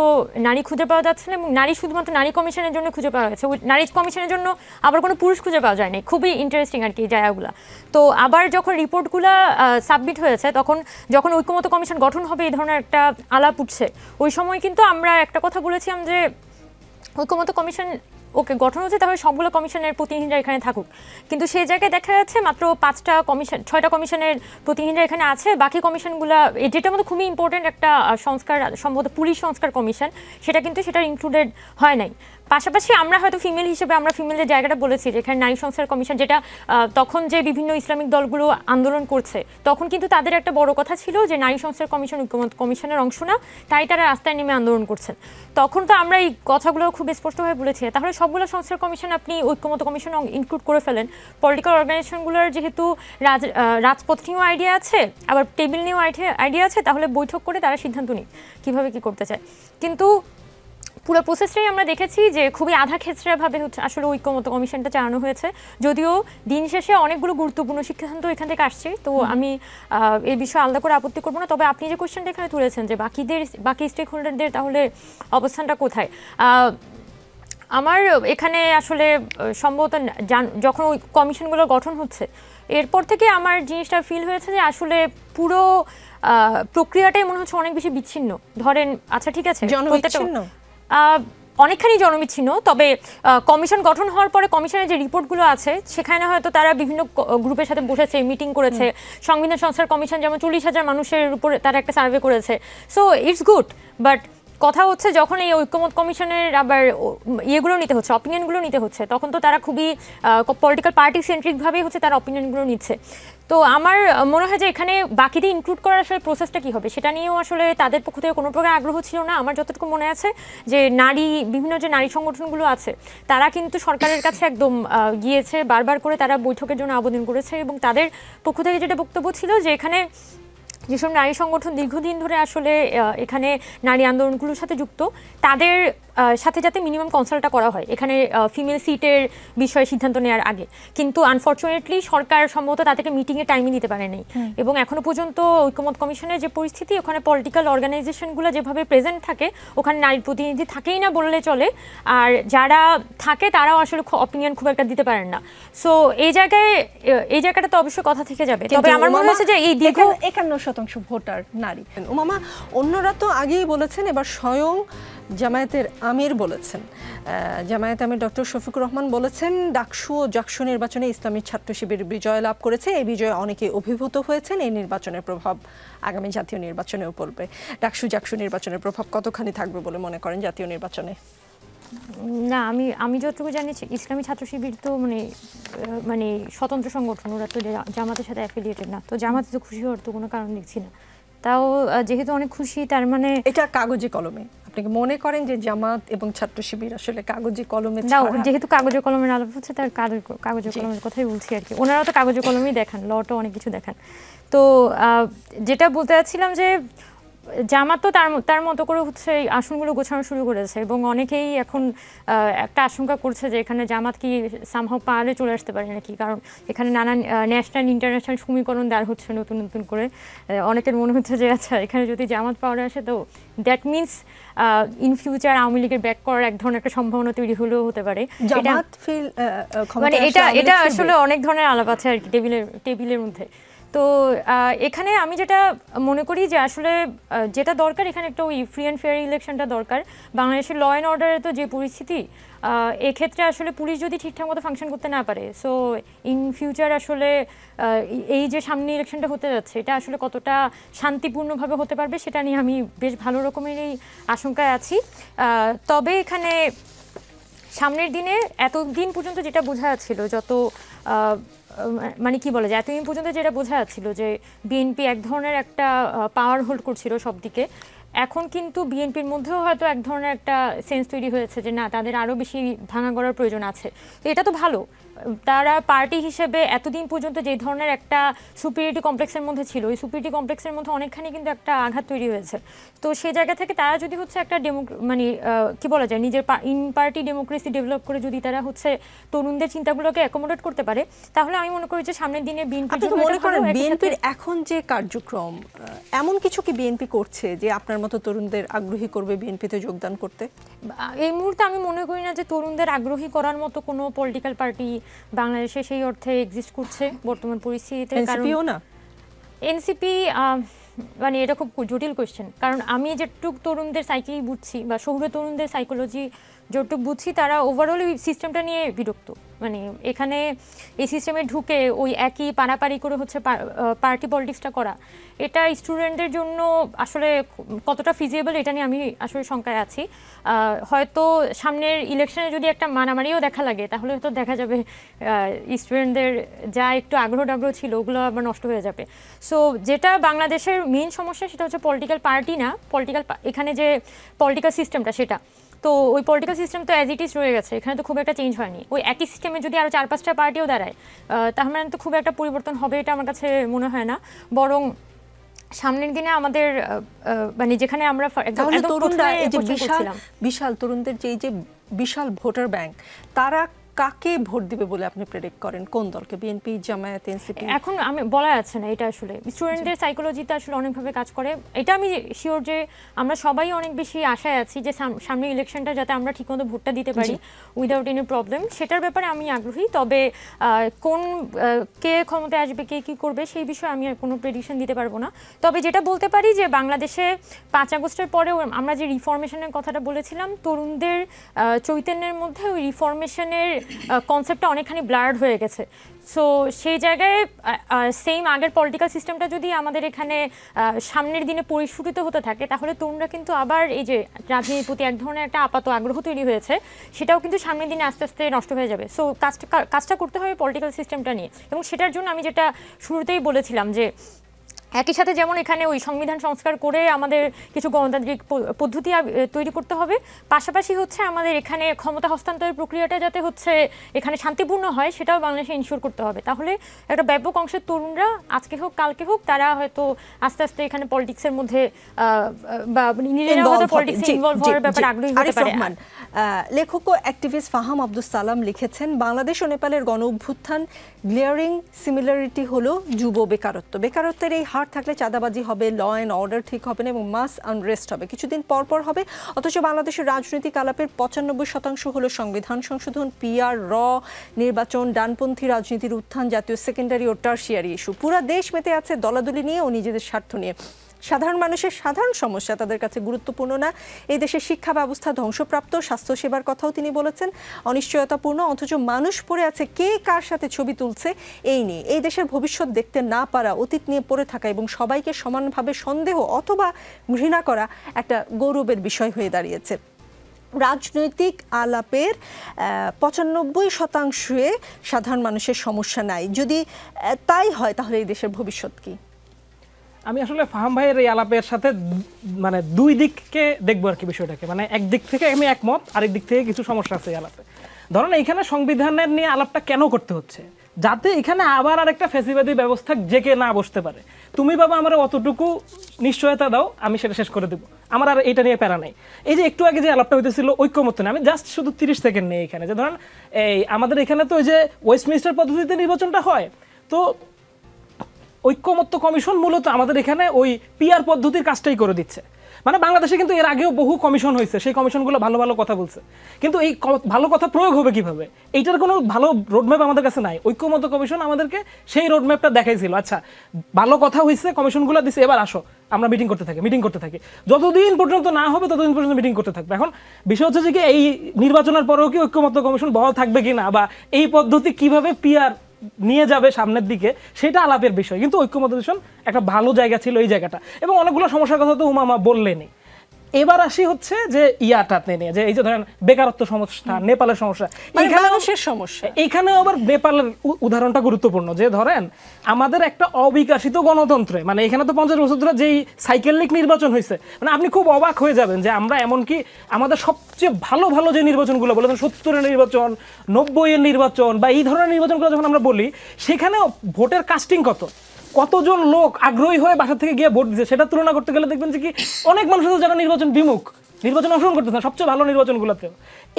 নারী খুঁজে পাওয়া যাচ্ছে না, এবং নারী শুধুমাত্র নারী কমিশনের জন্য খুঁজে পাওয়া হয়েছে, নারী কমিশনের জন্য আবার কোনো পুরুষ খুঁজে পাওয়া যায়নি। খুবই ইন্টারেস্টিং আর কি জায়গাগুলো। তো আবার যখন রিপোর্টগুলো সাবমিট হয়েছে, তখন যখন ঐকমত্য কমিশন গঠন হবে এই ধরনের একটা আলাপ উঠছে, ওই সময় কিন্তু আমরা একটা কথা বলেছিলাম যে ঐকমত্য কমিশন ওকে গঠন হচ্ছে, তাহলে সবগুলো কমিশনের প্রতিনিধিরা এখানে থাকুক, কিন্তু সেই জায়গায় দেখা যাচ্ছে মাত্র 5টা কমিশন, 6টা কমিশনের প্রতিনিধিরা এখানে আছে, বাকি কমিশনগুলো যেটার মধ্যে খুবই ইম্পর্টেন্ট একটা সংস্কার, সম্ভবত পুলিশ সংস্কার কমিশন, সেটা কিন্তু সেটা ইনক্লুডেড হয় নাই। পাশাপাশি আমরা হয়তো ফিমেল হিসেবে আমরা ফিমেলের জায়গাটা বলেছি, যেখানে নারী সংস্কার কমিশন, যেটা তখন যে বিভিন্ন ইসলামিক দলগুলো আন্দোলন করছে তখন কিন্তু তাদের একটা বড় কথা ছিল যে নারী সংস্কার কমিশন ঐকমত্য কমিশনের অংশ না, তাই তারা রাস্তায় নেমে আন্দোলন করছেন। তখন তো আমরা এই কথাগুলো খুব স্পষ্টভাবে বলেছি। তাহলে সবগুলো সংস্কার কমিশন আপনি ঐকমত্য কমিশন ইনক্লুড করে ফেলেন, পলিটিক্যাল অর্গানাইজেশনগুলোর যেহেতু রাজপথ নিয়েও আইডিয়া আছে, আবার টেবিল নিয়েও আইডিয়া আছে, তাহলে বৈঠক করে তারা সিদ্ধান্ত নিক কীভাবে কী করতে চায়। কিন্তু পুরো প্রসেসটাই আমরা দেখেছি যে খুবই আধা খেচড়াভাবে হচ্ছে আসলে ঐকমত্য কমিশনটা চালানো হয়েছে, যদিও দিন শেষে অনেকগুলো গুরুত্বপূর্ণ সিদ্ধান্ত এখান থেকে আসছে। তো আমি এই বিষয়ে আলাদা করে আপত্তি করবো না। তবে আপনি যে কোয়েশ্চেনটা এখানে তুলেছেন যে বাকি স্টেক হোল্ডারদের তাহলে অবস্থানটা কোথায়, আমার এখানে আসলে সম্ভবত যখন ওই কমিশনগুলো গঠন হচ্ছে এরপর থেকে আমার জিনিসটা ফিল হয়েছে যে আসলে পুরো প্রক্রিয়াটাই মনে হচ্ছে অনেক বেশি বিচ্ছিন্ন। ধরেন আচ্ছা ঠিক আছে, অনেকখানি জনবিচ্ছিন্ন, তবে কমিশন গঠন হওয়ার পরে কমিশনের যে রিপোর্টগুলো আছে সেখানে হয়তো তারা বিভিন্ন গ্রুপের সাথে বসেছে, মিটিং করেছে। সংবিধান সংস্কার কমিশন যেমন 40,000 মানুষের উপরে তারা একটা সার্ভে করেছে, সো ইটস গুড। বাট কথা হচ্ছে যখন এই ঐকমত্য কমিশনের আবার ইয়েগুলো নিতে হচ্ছে, অপিনিয়নগুলো নিতে হচ্ছে, তখন তো তারা খুবই পলিটিক্যাল পার্টি সেন্ট্রিকভাবেই হচ্ছে তারা অপিনিয়নগুলো নিচ্ছে। তো আমার মনে হয় যে এখানে বাকিদের ইনক্লুড করার আসলে প্রসেসটা কী হবে সেটা নিয়েও আসলে তাদের পক্ষ থেকে কোনো প্রকার আগ্রহ ছিল না। আমার যতটুকু মনে আছে যে বিভিন্ন যে নারী সংগঠনগুলো আছে তারা কিন্তু সরকারের কাছে একদম গিয়েছে, বারবার করে তারা বৈঠকের জন্য আবেদন করেছে, এবং তাদের পক্ষ থেকে যেটা বক্তব্য ছিল যে এখানে যেসব নারী সংগঠন দীর্ঘদিন ধরে আসলে এখানে নারী আন্দোলনগুলোর সাথে যুক্ত, তাদের সাথে যাতে মিনিমাম কনসাল্টটা করা হয় এখানে ফিমেল সিটের বিষয়ে সিদ্ধান্ত নেওয়ার আগে, কিন্তু আনফর্চুনেটলি সরকার সম্ভবত তাদেরকে মিটিংয়ে টাইমই দিতে পারে নাই। এবং এখনো পর্যন্ত ঐক্যমত কমিশনের যে পরিস্থিতি, ওখানে পলিটিক্যাল অর্গানাইজেশনগুলো যেভাবে প্রেজেন্ট থাকে ওখানে নারীর প্রতিনিধি থাকেই না বললে চলে, আর যারা থাকে তারাও আসলে অপিনিয়ন খুব একটা দিতে পারেন না। সো এই জায়গাটা তো অবশ্যই কথা থেকে যাবে। তবে আমার মনে হচ্ছে যে এই দীর্ঘ 51% ভোটার নারী। উমামা, অন্যরা তো আগেই বলেছেন, এবার স্বয়ং জামায়াতের আমির বলেছেন, জামায়াত আমির ডক্টর শফিকুর রহমান বলেছেন ডাকসু ও জাকসু নির্বাচনে ইসলামী ছাত্র শিবির বিজয় লাভ করেছে, এই বিজয়ে অনেকে অভিভূত হয়েছেন, এই নির্বাচনের প্রভাব আগামী জাতীয় নির্বাচনেও পড়বে। ডাকসু জাকসু নির্বাচনের প্রভাব কতখানি থাকবে বলে মনে করেন জাতীয় নির্বাচনে? না, আমি যতটুকু জানি ইসলামী ছাত্র শিবির তো মানে স্বতন্ত্র সংগঠন, ওরা তো জামাতের সাথে অ্যাফিলিয়েটেড না, তো জামাতে তো খুশি হওয়ার তো কোনো কারণ দেখছি না। তাও যেহেতু অনেক খুশি, তার মানে এটা কাগজে কলমে, আপনি কি মনে করেন যে জামাত এবং ছাত্র শিবির আসলে কাগজে কলমে? না, যেহেতু কাগজে কলমের আলাপ হচ্ছে, তার কাগজে কলমের কথাই বলছি আর কি। ওনারা তো কাগজে কলমেই দেখান, লটা অনেক কিছু দেখান। তো যেটা বলতে চাচ্ছিলাম যে জামাত তো তার মতো করে হচ্ছে আসনগুলো গোছানো শুরু করেছে, এবং অনেকেই এখন একটা আশঙ্কা করছে যে এখানে জামাত কি সামহাও পাহাড়ে চলে আসতে পারে নাকি, কারণ এখানে নানান ন্যাশনাল ইন্টারন্যাশনাল সমীকরণ দেওয়া হচ্ছে নতুন নতুন করে। অনেকের মনে হচ্ছে যে আচ্ছা এখানে যদি জামাত পাওয়ারে আসে তো that means in future Awami লীগের ব্যাক করার এক ধরনের একটা সম্ভাবনা তৈরি হলেও হতে পারে। মানে এটা আসলে অনেক ধরনের আলাপ আছে আর কি টেবিলের মধ্যে। তো এখানে আমি যেটা মনে করি যে আসলে যেটা দরকার, এখানে একটা ওই ফ্রি অ্যান্ড ফেয়ার ইলেকশনটা দরকার। বাংলাদেশের ল অ্যান্ড অর্ডারের তো যে পরিস্থিতি, এক্ষেত্রে আসলে পুলিশ যদি ঠিকঠাক মতো ফাংশন করতে না পারে, সো ইন ফিউচার আসলে এই যে সামনে ইলেকশনটা হতে যাচ্ছে এটা আসলে কতটা শান্তিপূর্ণভাবে হতে পারবে সেটা নিয়ে আমি বেশ ভালো রকমেরই আশঙ্কায় আছি। তবে এখানে সামনের দিনে এতদিন পর্যন্ত যেটা বোঝা যাচ্ছিল, মানে কি বলে যায়, এতদিন পর্যন্ত যেটা বোঝা যাচ্ছিল যে বিএনপি এক ধরনের একটা পাওয়ার হোল্ড করছিল সব দিকে, এখন কিন্তু বিএনপির মধ্যেও হয়তো এক ধরনের একটা সেন্স তৈরি হয়েছে যে না, তাদের আরও বেশি ভাঙা গড়ার প্রয়োজন আছে। তো এটা তো ভালো, তারা পার্টি হিসেবে এতদিন পর্যন্ত যে ধরনের একটা সুপিরিয়রিটি কমপ্লেক্সের মধ্যে ছিল, ওই সুপিরিয়রিটি কমপ্লেক্সের মধ্যে অনেকখানি কিন্তু একটা আঘাত তৈরি হয়েছে। তো সেই জায়গা থেকে তারা যদি হচ্ছে একটা মানে কি বলা যায়, নিজের ইন পার্টি ডেমোক্রেসি ডেভেলপ করে যদি তারা হচ্ছে তরুণদের চিন্তাগুলোকে অ্যাকোমোডেট করতে পারে, তাহলে আমি মনে করি যে সামনের দিনে বিএনপির এখন যে কার্যক্রম, এমন কিছু কি বিএনপি করছে যে আপনার মতো তরুণদের আগ্রহী করবে বিএনপিতে যোগদান করতে? এই মুহূর্তে আমি মনে করি না যে তরুণদের আগ্রহী করার মতো কোনো পলিটিক্যাল পার্টি বাংলাদেশে সেই অর্থে এক্সিস্ট করছে বর্তমান পরিস্থিতিতে। এনসিপি মানে এটা খুব জটিল কোয়েশ্চেন, কারণ আমি যেটুকু তরুণদের সাইকেই বুঝছি বা শহুরে তরুণদের সাইকোলজি যেটুকু বুঝছি, তারা ওভারঅল এই সিস্টেমটা নিয়ে বিরক্ত। মানে এখানে এই সিস্টেমে ঢুকে ওই একই পারাপারি করে হচ্ছে পার্টি পলিটিক্সটা করা, এটা স্টুডেন্টদের জন্য আসলে কতটা ফিজিবল এটা নিয়ে আমি আসলে শঙ্কায় আছি। হয়তো সামনের ইলেকশনে যদি একটা মারামারিও দেখা লাগে, তাহলে হয়তো দেখা যাবে স্টুডেন্টদের যা একটু আগ্রহ ছিল ওগুলো আবার নষ্ট হয়ে যাবে। সো যেটা বাংলাদেশের মেইন সমস্যা সেটা হচ্ছে পলিটিক্যাল পার্টি না, এখানে যে পলিটিক্যাল সিস্টেমটা সেটা। তো ওই পলিটিক্যাল সিস্টেম তো অ্যাজ ইট ইজ রয়ে গেছে, এখানে তো খুব একটা চেঞ্জ হয়নি। ওই একই সিস্টেমে যদি আরও 4-5টা পার্টিও দাঁড়ায়, তার মানে তো খুব একটা পরিবর্তন হবে এটা আমার কাছে মনে হয় না। বরং সামনের দিনে আমাদের মানে যেখানে আমরা বিশাল তরুণদের যে বিশাল ভোটার ব্যাংক, তারা কাকে ভোট দিবে বলে আপনি প্রেডিক্ট করেন? কোন দলকে? BNP, Jamaat, NCP? এখন আমি বলা যাচ্ছে না, এটা আসলে স্টুডেন্টদের সাইকোলজিতে আসলে অনেকভাবে কাজ করে। এটা আমি শিওর যে আমরা সবাই অনেক বেশি আশায় আছি যে সামনে ইলেকশনটা যাতে আমরা ঠিকমতো ভোটটা দিতে পারি উইদাউট এনি প্রবলেম, সেটার ব্যাপারে আমি আগ্রহী। তবে কে ক্ষমতায় আসবে, কে কী করবে সেই বিষয়ে আমি কোনো প্রেডিকশন দিতে পারবো না। তবে যেটা বলতে পারি যে বাংলাদেশে 5 আগস্টের পরেও আমরা যে রিফরমেশনের কথাটা বলেছিলাম, তরুণদের চৈতন্যের মধ্যে ওই রিফরমেশনের কনসেপ্টটা অনেকখানি ব্লার্ড হয়ে গেছে। সো সেই জায়গায় সেম আগের পলিটিক্যাল সিস্টেমটা যদি আমাদের এখানে সামনের দিনে পরিস্ফুটিত হতে থাকে, তাহলে তরুণরা কিন্তু আবার এই যে রাজনীতির প্রতি এক ধরনের একটা আপাত আগ্রহ তৈরি হয়েছে, সেটাও কিন্তু সামনের দিনে আস্তে আস্তে নষ্ট হয়ে যাবে। সো কাজটা করতে হবে পলিটিক্যাল সিস্টেমটা নিয়ে, এবং সেটার জন্য আমি যেটা শুরুতেই বলেছিলাম যে একই সাথে যেমন এখানে ওই সংবিধান সংস্কার করে আমাদের কিছু গণতান্ত্রিক পদ্ধতি তৈরি করতে হবে, পাশাপাশি হচ্ছে আমাদের এখানে ক্ষমতা হস্তান্তরের প্রক্রিয়াটা যাতে হচ্ছে এখানে শান্তিপূর্ণ হয় সেটাও বাংলাদেশে ইনশিওর করতে হবে। তাহলে একটা ব্যাপক অংশের তরুণরা আজকে হোক কালকে হোক তারা হয়তো আস্তে আস্তে এখানে পলিটিক্সের মধ্যে বা নিজেরা হয়তো পলিটিক্সে ইনভলভ হওয়ার ব্যাপারে আগ্রহী হতে পারে। লেখক ও অ্যাক্টিভিস্ট ফাহাম আব্দুস সালাম লিখেছেন, বাংলাদেশ ও নেপালের গণ অভ্যুত্থান গ্লেয়ারিং সিমিলারিটি হলো যুব বেকারত্ব। বেকারত্বের এই হার থাকলে চাঁদাবাজি হবে, ল অ্যান্ড অর্ডার ঠিক হবে না এবং মাস আনরেস্ট হবে, কিছুদিন পর পর হবে। অথচ বাংলাদেশের রাজনৈতিক আলাপের 95% হলো সংবিধান সংশোধন, পিআর, নির্বাচন, ডানপন্থী রাজনীতির উত্থান, জাতীয় সেকেন্ডারি ও টার্সিয়ারি ইস্যু। পুরা দেশ মেতে আছে দলাদলি নিয়ে ও নিজেদের স্বার্থ নিয়ে। সাধারণ মানুষের সাধারণ সমস্যা তাদের কাছে গুরুত্বপূর্ণ না। এই দেশের শিক্ষা ব্যবস্থা ধ্বংসপ্রাপ্ত, স্বাস্থ্যসেবার কথাও তিনি বলেছেন অনিশ্চয়তাপূর্ণ, অথচ মানুষ পড়ে আছে কে কার সাথে ছবি তুলছে এই নিয়ে। এই দেশের ভবিষ্যৎ দেখতে না পারা, অতীত নিয়ে পড়ে থাকা এবং সবাইকে সমানভাবে সন্দেহ অথবা ঘৃণা করা একটা গৌরবের বিষয় হয়ে দাঁড়িয়েছে। রাজনৈতিক আলাপের 95% সাধারণ মানুষের সমস্যা নাই। যদি তাই হয় তাহলে এই দেশের ভবিষ্যৎ কি? আমি আসলে ফাহাম ভাইয়ের এই আলাপের সাথে মানে দুই দিককে দেখবো আর কি বিষয়টাকে, মানে একদিক থেকে আমি একমত, আরেক দিক থেকে কিছু সমস্যা আছে এই আলাপে। ধরেন এইখানে সংবিধানের নিয়ে আলাপটা কেন করতে হচ্ছে, যাতে এখানে আবার আরেকটা ফ্যাসিবাদী ব্যবস্থা জেকে না বসতে পারে। তুমি বাবা আমার অতটুকু নিশ্চয়তা দাও, আমি সেটা শেষ করে দেবো, আমার আর এটা নিয়ে প্যারা নাই। এই যে একটু আগে যে আলাপটা হইতেছিল ঐক্যমত্য নেই, আমি জাস্ট শুধু 30 সেকেন্ড নেই এখানে। যে ধরেন এই আমাদের এখানে তো ওই যে ওয়েস্টমিনিস্টার পদ্ধতিতে নির্বাচনটা হয়, তো ঐক্যমত্য কমিশন মূলত আমাদের এখানে ওই পিআর পদ্ধতির কাজটাই করে দিচ্ছে। মানে বাংলাদেশে কিন্তু এর আগেও বহু কমিশন হয়েছে, সেই কমিশনগুলো ভালো ভালো কথা বলছে, কিন্তু এই ভালো কথা প্রয়োগ হবে কিভাবে এইটার কোনো ভালো রোডম্যাপ আমাদের কাছে নাই। ঐক্যমত্য কমিশন আমাদেরকে সেই রোডম্যাপটা দেখাইছিল, আচ্ছা ভালো কথা হয়েছে, কমিশনগুলো দিচ্ছে, এবার আসো আমরা মিটিং করতে থাকি, যতদিন পর্যন্ত না হবে ততদিন পর্যন্ত মিটিং করতে থাকবে। এখন বিষয় হচ্ছে যে কি এই নির্বাচনের পরেও কি ঐক্যমত্য কমিশন বহাল থাকবে কিনা, বা এই পদ্ধতি কিভাবে পিআর নিয়ে যাবে সামনের দিকে, সেটা আলাপের বিষয়। কিন্তু ঐক্যমত্য কমিশন একটা ভালো জায়গা ছিল এই জায়গাটা, এবং অনেকগুলো সমস্যার কথা তো উমামা বললেনি। এবার আসি হচ্ছে যে ইয়াটাতে নিয়ে, যে এই যে ধরেন বেকারত্ব সমস্যা, নেপালের সমস্যা, এইখানে আবার নেপালের উদাহরণটা গুরুত্বপূর্ণ। যে ধরেন আমাদের একটা অবিকশিত গণতন্ত্রে, মানে এখানে তো 50 বছর ধরে যেই সাইকেলিক নির্বাচন হয়েছে, মানে আপনি খুব অবাক হয়ে যাবেন যে আমরা এমনকি আমাদের সবচেয়ে ভালো ভালো যে নির্বাচনগুলো বলে 70-এর নির্বাচন, 90-এর নির্বাচন বা এই ধরনের নির্বাচনগুলো যখন আমরা বলি, সেখানে ভোটের কাস্টিং কতজন লোক আগ্রহী হয়ে বাসা থেকে গিয়ে ভোট দিচ্ছে, সেটা তুলনা করতে গেলে দেখবেন যে কি অনেক মানুষ যারা নির্বাচন বিমুখ, নির্বাচন অংশগ্রহণ করতেছে না সবচেয়ে ভালো নির্বাচনগুলোতেও।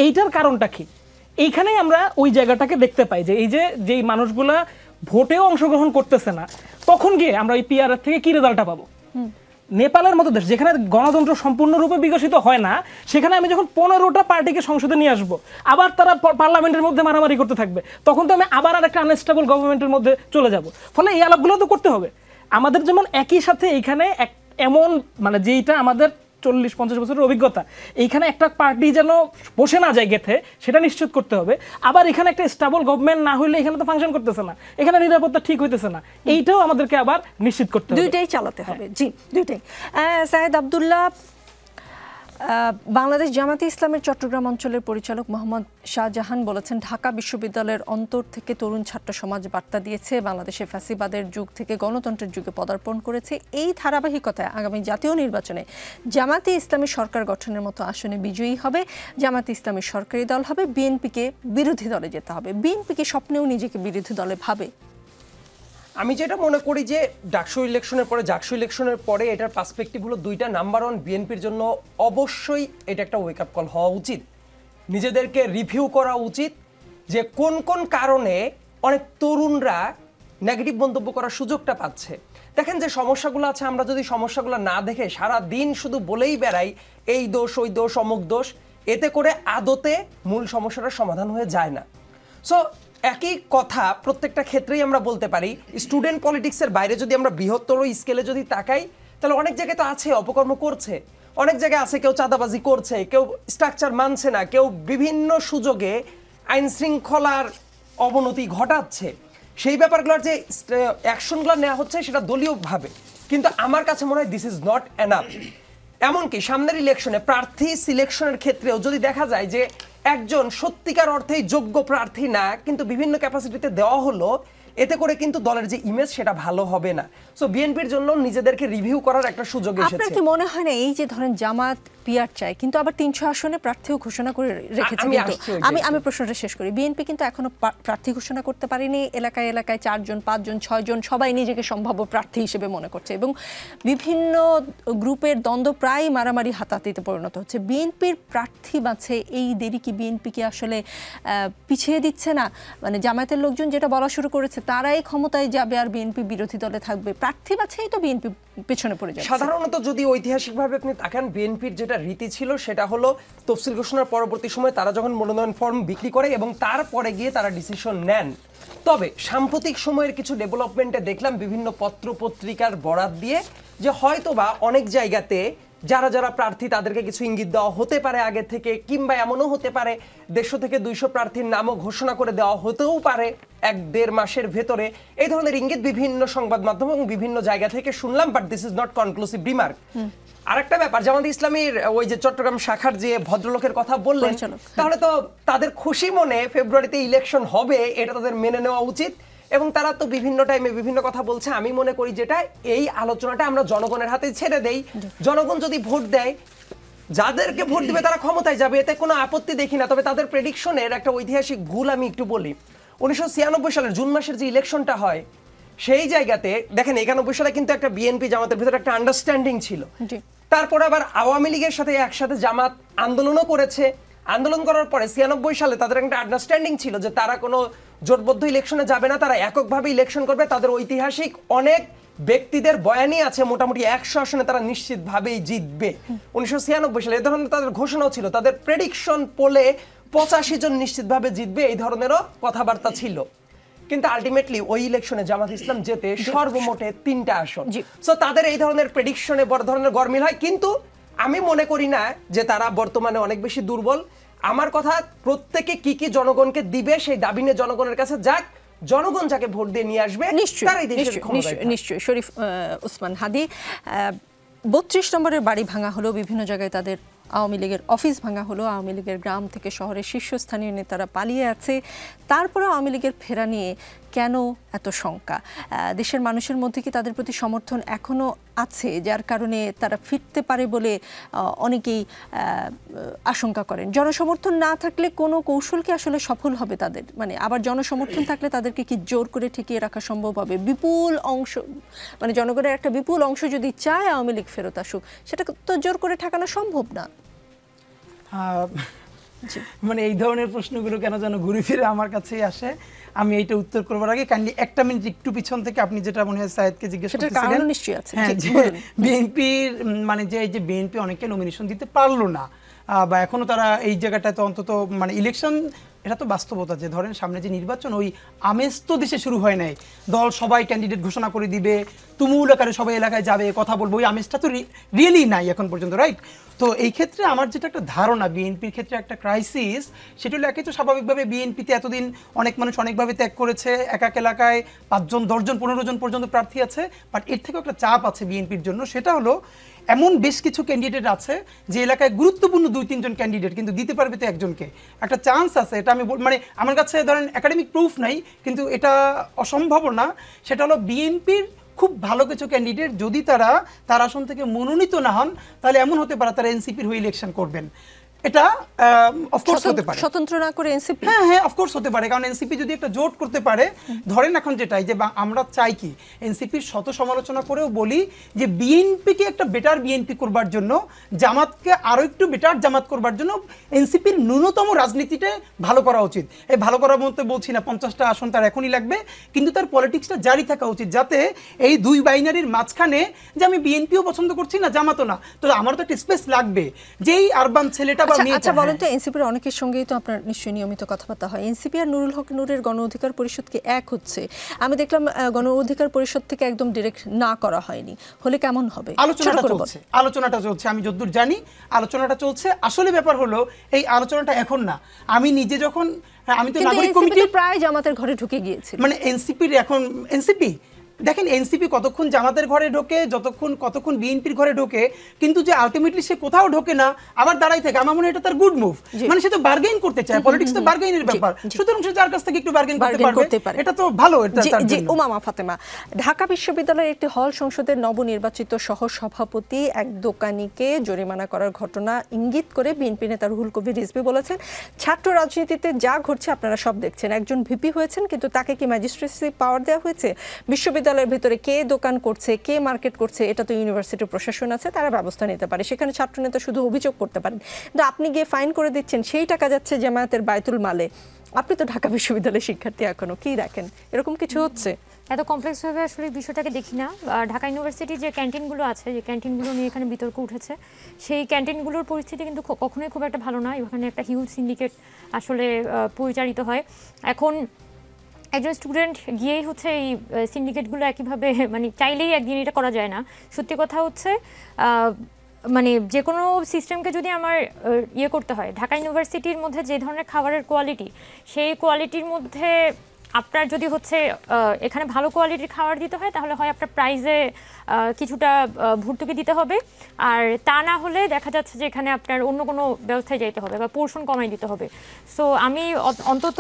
এইটার কারণটা কি? এইখানেই আমরা ওই জায়গাটাকে দেখতে পাই যে এই যে যেই মানুষগুলা ভোটেও অংশগ্রহণ করতেছে না, তখন গিয়ে আমরা এই পিআর থেকে কি রেজাল্টটা পাবো। নেপালের মতো দেশ যেখানে গণতন্ত্র সম্পূর্ণরূপে বিকশিত হয় না, সেখানে আমি যখন 15টা পার্টিকে সংসদে নিয়ে আসবো, আবার তারা পার্লামেন্টের মধ্যে মারামারি করতে থাকবে, তখন তো আমি আবার আর একটা আনস্টেবল গভর্নমেন্টের মধ্যে চলে যাব। ফলে এই আলাপগুলো তো করতে হবে আমাদের। যেমন একই সাথে এইখানে এমন মানে যেইটা আমাদের 40-50 বছরের অভিজ্ঞতা, এইখানে একটা পার্টি যেন বসে না যায় গেথে, সেটা নিশ্চিত করতে হবে। আবার এখানে একটা স্টেবল গভর্নমেন্ট না হইলে এখানে তো ফাংশন করতেছে না, এখানে নিরাপত্তা ঠিক হইতেছে না, এইটাও আমাদেরকে আবার নিশ্চিত করতে হবে। দুইটাই চালাতে হবে। জি, দুইটাই। সায়েদ আব্দুল্লাহ, বাংলাদেশ জামাতে ইসলামের চট্টগ্রাম অঞ্চলের পরিচালক মোহাম্মদ শাহজাহান বলেছেন, ঢাকা বিশ্ববিদ্যালয়ের অন্তর থেকে তরুণ ছাত্র সমাজ বার্তা দিয়েছে, বাংলাদেশে ফ্যাসিবাদের যুগ থেকে গণতন্ত্রের যুগে পদার্পণ করেছে। এই ধারাবাহিকতায় আগামী জাতীয় নির্বাচনে জামাতে ইসলামী সরকার গঠনের মতো আসনে বিজয়ী হবে। জামাতে ইসলামী সরকারি দল হবে, বিএনপিকে বিরোধী দলে যেতে হবে। বিএনপিকে স্বপ্নেও নিজেকে বিরোধী দলে ভাবে? আমি যেটা মনে করি যে জাকসু ইলেকশনের পরে এটার পার্সপেক্টিভ হলো দুইটা। নাম্বার 1, বিএনপির জন্য অবশ্যই এটা একটা ওয়েক আপ কল হওয়া উচিত, নিজেদেরকে রিভিউ করা উচিত যে কোন কোন কারণে অনেক তরুণরা নেগেটিভ মন্তব্য করার সুযোগটা পাচ্ছে। দেখেন যে সমস্যাগুলো আছে, আমরা যদি সমস্যাগুলো না দেখে সারা দিন শুধু বলেই বেড়াই এই দোষ ওই দোষ অমুক দোষ, এতে করে আদতে মূল সমস্যাটার সমাধান হয়ে যায় না। সো একই কথা প্রত্যেকটা ক্ষেত্রেই আমরা বলতে পারি। স্টুডেন্ট পলিটিক্সের বাইরে যদি আমরা বৃহত্তর স্কেলে যদি তাকাই, তাহলে অনেক জায়গায় তো আছে অপকর্ম করছে, অনেক জায়গায় আছে কেউ চাঁদাবাজি করছে, কেউ স্ট্রাকচার মানছে না, কেউ বিভিন্ন সুযোগে আইন শৃঙ্খলার অবনতি ঘটাচ্ছে। সেই ব্যাপারগুলোর যে অ্যাকশনগুলো নেওয়া হচ্ছে সেটা দলীয়ভাবে, কিন্তু আমার কাছে মনে হয় দিস ইজ নট এনাফ। এমনকি সামনের ইলেকশনে প্রার্থী সিলেকশনের ক্ষেত্রেও যদি দেখা যায় যে একজন সত্যিকার অর্থেই যোগ্য প্রার্থী না, কিন্তু বিভিন্ন ক্যাপাসিটিতে দেওয়া হলো, এতে করে কিন্তু দলের যে ইমেজ সেটা ভালো হবে না। সো বিএনপির জন্য নিজেদেরকে রিভিউ করার একটা সুযোগ এসেছে। আপনার কি মনে হয় না এই যে ধরেন জামাত পিআর চায় কিন্তু আবার 300 আসনে প্রার্থীও ঘোষণা করে রেখেছে, কিন্তু আমি প্রশ্নটা শেষ করি, বিএনপি কিন্তু এখনো প্রার্থী ঘোষণা করতে পারেনি, এলাকায় এলাকায় 4 জন 5 জন 6 জন সবাই নিজেকে সম্ভাব্য প্রার্থী হিসেবে মনে করছে এবং বিভিন্ন গ্রুপের দ্বন্দ্ব প্রায় মারামারি হাতাহাতিতে পরিণত হচ্ছে। বিএনপির প্রার্থী বাছে এই দেরি কি বিএনপিকে আসলে পিছিয়ে দিচ্ছে না? মানে জামায়াতের লোকজন যেটা বলা শুরু করেছে তারাই ক্ষমতায় যাবে আর বিএনপি বিরোধী দলে থাকবে, প্রার্থী বাছেই তো বিএনপি পেছনে পড়ে যাচ্ছে। সাধারণত যদি ঐতিহাসিকভাবে আপনি তাকান বিএনপির যেটা রীতি ছিল সেটা হলো তফসিল ঘোষণার পরবর্তী সময় তারা যখন মনোনয়ন ফর্ম বিক্রি করে এবং তারপরে গিয়ে তারা ডিসিশন নেন। তবে সাম্প্রতিক সময়ের কিছু ডেভেলপমেন্টে দেখলাম বিভিন্ন পত্র পত্রিকার বরাত দিয়ে যে হয়তোবা অনেক জায়গাতে যারা যারা প্রার্থী তাদেরকে কিছু ইঙ্গিত দেওয়া হতে পারে আগে থেকে, কিংবা এমনও হতে পারে 150 থেকে 200 প্রার্থীর নামও ঘোষণা করে দেওয়া হতেও পারে 1-1.5 মাসের ভেতরে। এই ধরনের ইঙ্গিত বিভিন্ন সংবাদ মাধ্যম এবং বিভিন্ন জায়গা থেকে শুনলাম, but this is not conclusive remark. আরেকটা ব্যাপার, জামাত ইসলামীর ওই যে চট্টগ্রাম শাখার যে ভদ্রলোকের কথা বললেন, তাহলে তো তাদের খুশি মনে ফেব্রুয়ারিতে ইলেকশন হবে এটা তাদের মেনে নেওয়া উচিত এবং তারা তো বিভিন্ন টাইমে বিভিন্ন কথা বলছে। আমি মনে করি যেটা এই আলোচনাটা আমরা জনগণের হাতে ছেড়ে দেই, জনগণ যদি ভোট দেয় যাদেরকে ভোট দিবে তারা ক্ষমতায় যাবে, এতে কোনো আপত্তি দেখি না। তবে তাদের প্রেডিকশনের একটা ঐতিহাসিক ভুল আমি একটু বলি। 1996 সালের জুন মাসের যে ইলেকশনটা হয় সেই জায়গাতে দেখেন 91 সালে কিন্তু একটা বিএনপি জামাতের ভিতরে একটা আন্ডারস্ট্যান্ডিং ছিল, তারপরে আবার আওয়ামী লীগের সাথে একসাথে জামাত আন্দোলনও করেছে। আন্দোলন করার পরে 96 সালে তাদের একটা আন্ডারস্ট্যান্ডিং ছিল যে তারা কোনো জোটবদ্ধ ইলেকশনে যাবে না, তারা এককভাবে ইলেকশন করবে। তাদের ঐতিহাসিক অনেক ব্যক্তিদের বয়ানই আছে মোটামুটি 100 আসনে তারা নিশ্চিতভাবেই জিতবে। 1996 সালে এ ধরনের তাদের ঘোষণাও ছিল, তাদের প্রেডিকশন পোলে 85 জন নিশ্চিতভাবে জিতবে এই ধরনেরও কথাবার্তা ছিল। কিন্তু আলটিমেটলি ওই ইলেকশনে জামাত ইসলাম জেতে সর্বমোটে 3টা আসন। সো তাদের এই ধরনের প্রেডিকশনে বড় ধরনের গরমিল হয়, কিন্তু আমি মনে করি না যে তারা বর্তমানে অনেক বেশি দুর্বল। আমার কথা, প্রত্যেকে কি কি জনগণকে দিবে সেই দাবি নিয়ে জনগণের কাছে যাক, জনগণ যাকে ভোট দিয়ে নিয়ে আসবে তারাই দেশের ক্ষমতায়। নিশ্চয়ই। শরীফ ওসমান হাদি, 32 নম্বরের বাড়ি ভাঙা হলো, বিভিন্ন জায়গায় তাদের আওয়ামী লীগের অফিস ভাঙা হলো, আওয়ামী লীগের গ্রাম থেকে শহরের শীর্ষস্থানীয় নেতারা পালিয়ে আছে, তারপরে আওয়ামী লীগের ফেরা নিয়ে কেন এত শঙ্কা? দেশের মানুষের মধ্যে কি তাদের প্রতি সমর্থন এখনো আছে যার কারণে তারা ফিরতে পারে বলে অনেকেই আশঙ্কা করেন? জনসমর্থন না থাকলে কোনো কৌশল কি আসলে সফল হবে তাদের? মানে আবার জনসমর্থন থাকলে তাদেরকে কি জোর করে ঠেকিয়ে রাখা সম্ভব হবে? বিপুল অংশ, মানে জনগণের একটা বিপুল অংশ যদি চায় আওয়ামী লীগ ফেরত আসুক, সেটা তো জোর করে ঠেকানো সম্ভব না। মানে এই ধরনের প্রশ্নগুলো কেন যেন ঘুরে ফিরে আমার কাছেই আসে। আমি এইটা উত্তর করবার আগে কাইন্ডলি একটা মিনিট একটু পিছন থেকে আপনি যেটা মনে হয় সায়েদকে জিজ্ঞেস করতেছিলেন, হ্যাঁ, বিএনপির মানে যে এই যে বিএনপি অনেককে নমিনেশন দিতে পারলো না বা এখনো তারা এই জায়গাটায় তো অন্তত মানে ইলেকশন, এটা তো বাস্তবতা যে ধরেন সামনে যে নির্বাচন, ওই আমেজ তো দেশে শুরু হয় নাই, দল সবাই ক্যান্ডিডেট ঘোষণা করে দিবে, তুমুল আকারে সবাই এলাকায় যাবে, কথা বলবো, ওই আমেজটা তো রিয়েলি নাই এখন পর্যন্ত, রাইট? তো এই ক্ষেত্রে আমার যেটা একটা ধারণা বিএনপির ক্ষেত্রে একটা ক্রাইসিস, সেটা হলো একে তো স্বাভাবিকভাবে বিএনপিতে এতদিন অনেক মানুষ অনেকভাবে ত্যাগ করেছে, এক এক এলাকায় 5 জন 10 জন 15 জন পর্যন্ত প্রার্থী আছে, বাট এর থেকেও একটা চাপ আছে বিএনপির জন্য। সেটা হলো এমন বেশ কিছু ক্যান্ডিডেট আছে যে এলাকায় গুরুত্বপূর্ণ 2-3 জন ক্যান্ডিডেট, কিন্তু দিতে পারবে তো একজনকে, একটা চান্স আছে। এটা আমি মানে আমার কাছে ধরেন একাডেমিক প্রুফ নাই, কিন্তু এটা অসম্ভব না। সেটা হলো বিএনপির খুব ভালো কিছু ক্যান্ডিডেট যদি তার আসন থেকে মনোনীত না হন, তাহলে এমন হতে পারে তারা এনসিপির হয়ে ইলেকশন করবেন। এটা অফকোর্স হতে পারে, স্বতন্ত্র না করে এনসিপি, হ্যাঁ অফকোর্স হতে পারে, কারণ এনসিপি যদি একটা জোট করতে পারে, ধরেন এখন যেটাই যে আমরা চাই কি এনসিপির শত সমালোচনা করেও বলি যে বিএনপিকে একটা বেটার বিএনপি করবার জন্য, জামাতকে আরো একটু বেটার জামাত করবার জন্য এনসিপির ন্যূনতম রাজনীতিটা ভালো করা উচিত। এই ভালো করার মধ্যে বলছি না 50টা আসন তার এখনই লাগবে, কিন্তু তার পলিটিক্সটা জারি থাকা উচিত, যাতে এই দুই বাইনারির মাঝখানে যে আমি বিএনপিও পছন্দ করছি না জামাতও না, তো আমার তো একটা স্পেস লাগবে, যেই আরবান ছেলেটা। আচ্ছা বলেন তো, এনসিপির অনেকের সঙ্গেই তো আপনার নিশ্চয়ই নিয়মিত কথাবার্তা হয়, এনসিপি আর নুরুল হক নূরের গণ অধিকার পরিষদ কি এক হচ্ছে? আমি দেখলাম গণ অধিকার পরিষদ থেকে একদম ডিরেক্ট না করা হয়নি, হলে কেমন হবে? আলোচনাটা চলছে, আমি যতদূর জানি আলোচনাটা চলছে। আসলে ব্যাপার হলো এই আলোচনাটা এখন না, আমি নিজে যখন আমি তো নাগরিক কমিটি প্রায় জামাতের ঘরে ঢুকে গিয়েছি, মানে এনসিপির এখন এনসিপি দেখেন এনসিপি কতক্ষণ জামাতের ঘরে ঢোকে, কতক্ষণ বিএনপির ঘরে ঢোকে, কিন্তু যে আলটিমেটলি সে কোথাও ঢোকে না, আবার দাঁড়াই থাকে, আমার মনে হয় এটা তার গুড মুভ। মানে সে তো বার্গেইন করতে চায়, পলিটিক্স তো বার্গেইনের ব্যাপার, সুতরাং সে যার কাছ থেকে একটু বার্গেইন করতে পারবে, এটা তো ভালো। উমামা ফাতেমা, ঢাকা বিশ্ববিদ্যালয়ের একটি হল সংসদের নবনির্বাচিত সহসভাপতি এক দোকানিকে জরিমানা করার ঘটনা ইঙ্গিত করে বিএনপি নেতা রুহুল কবির রিজভী বলেছেন, ছাত্র রাজনীতিতে যা ঘটছে আপনারা সব দেখছেন, একজন ভিপি হয়েছেন কিন্তু তাকে কি ম্যাজিস্ট্রেসি পাওয়ার দেওয়া হয়েছে? বিশ্ববিদ্যালয়ের ভিতরে কে দোকান করছে, কে মার্কেট করছে, এটা তো ইউনিভার্সিটির প্রশাসন আছে, তারা ব্যবস্থা নিতে পারে, সেখানে ছাত্রনেতা শুধু অভিযোগ করতে পারেন। কিন্তু আপনি গিয়ে ফাইন করে দিচ্ছেন, সেই টাকা যাচ্ছে জামায়াতের বায়তুল মালে। আপনি তো ঢাকা বিশ্ববিদ্যালয়ের শিক্ষার্থী, এখনো কি দেখেন এরকম কিছু হচ্ছে? এত কমপ্লেক্স ভাবে আসলে বিষয়টাকে দেখি না। ঢাকা ইউনিভার্সিটির যে ক্যান্টিনগুলো আছে, যে ক্যান্টিনগুলো নিয়ে এখানে বিতর্ক উঠেছে, সেই ক্যান্টিনগুলোর পরিস্থিতি কিন্তু কখনোই খুব একটা ভালো না। এখানে একটা হিউজ সিন্ডিকেট আসলে পরিচালিত হয়। এখন একজন স্টুডেন্ট গিয়েই হচ্ছে এই সিন্ডিকেটগুলো একইভাবে মানে চাইলেই একদিন এটা করা যায় না। সত্যি কথা হচ্ছে মানে যে কোনো সিস্টেমকে যদি আমার ইয়ে করতে হয়, ঢাকা ইউনিভার্সিটির মধ্যে যে ধরনের খাবারের কোয়ালিটি, সেই কোয়ালিটির মধ্যে আপনার যদি হচ্ছে এখানে ভালো কোয়ালিটির খাবার দিতে হয়, তাহলে হয় আপনার প্রাইজে কিছুটা ভর্তুকি দিতে হবে, আর তা না হলে দেখা যাচ্ছে যে এখানে আপনার অন্য কোনো ব্যবস্থায় যেতে হবে বা পোর্শন কমাই দিতে হবে। সো আমি অন্তত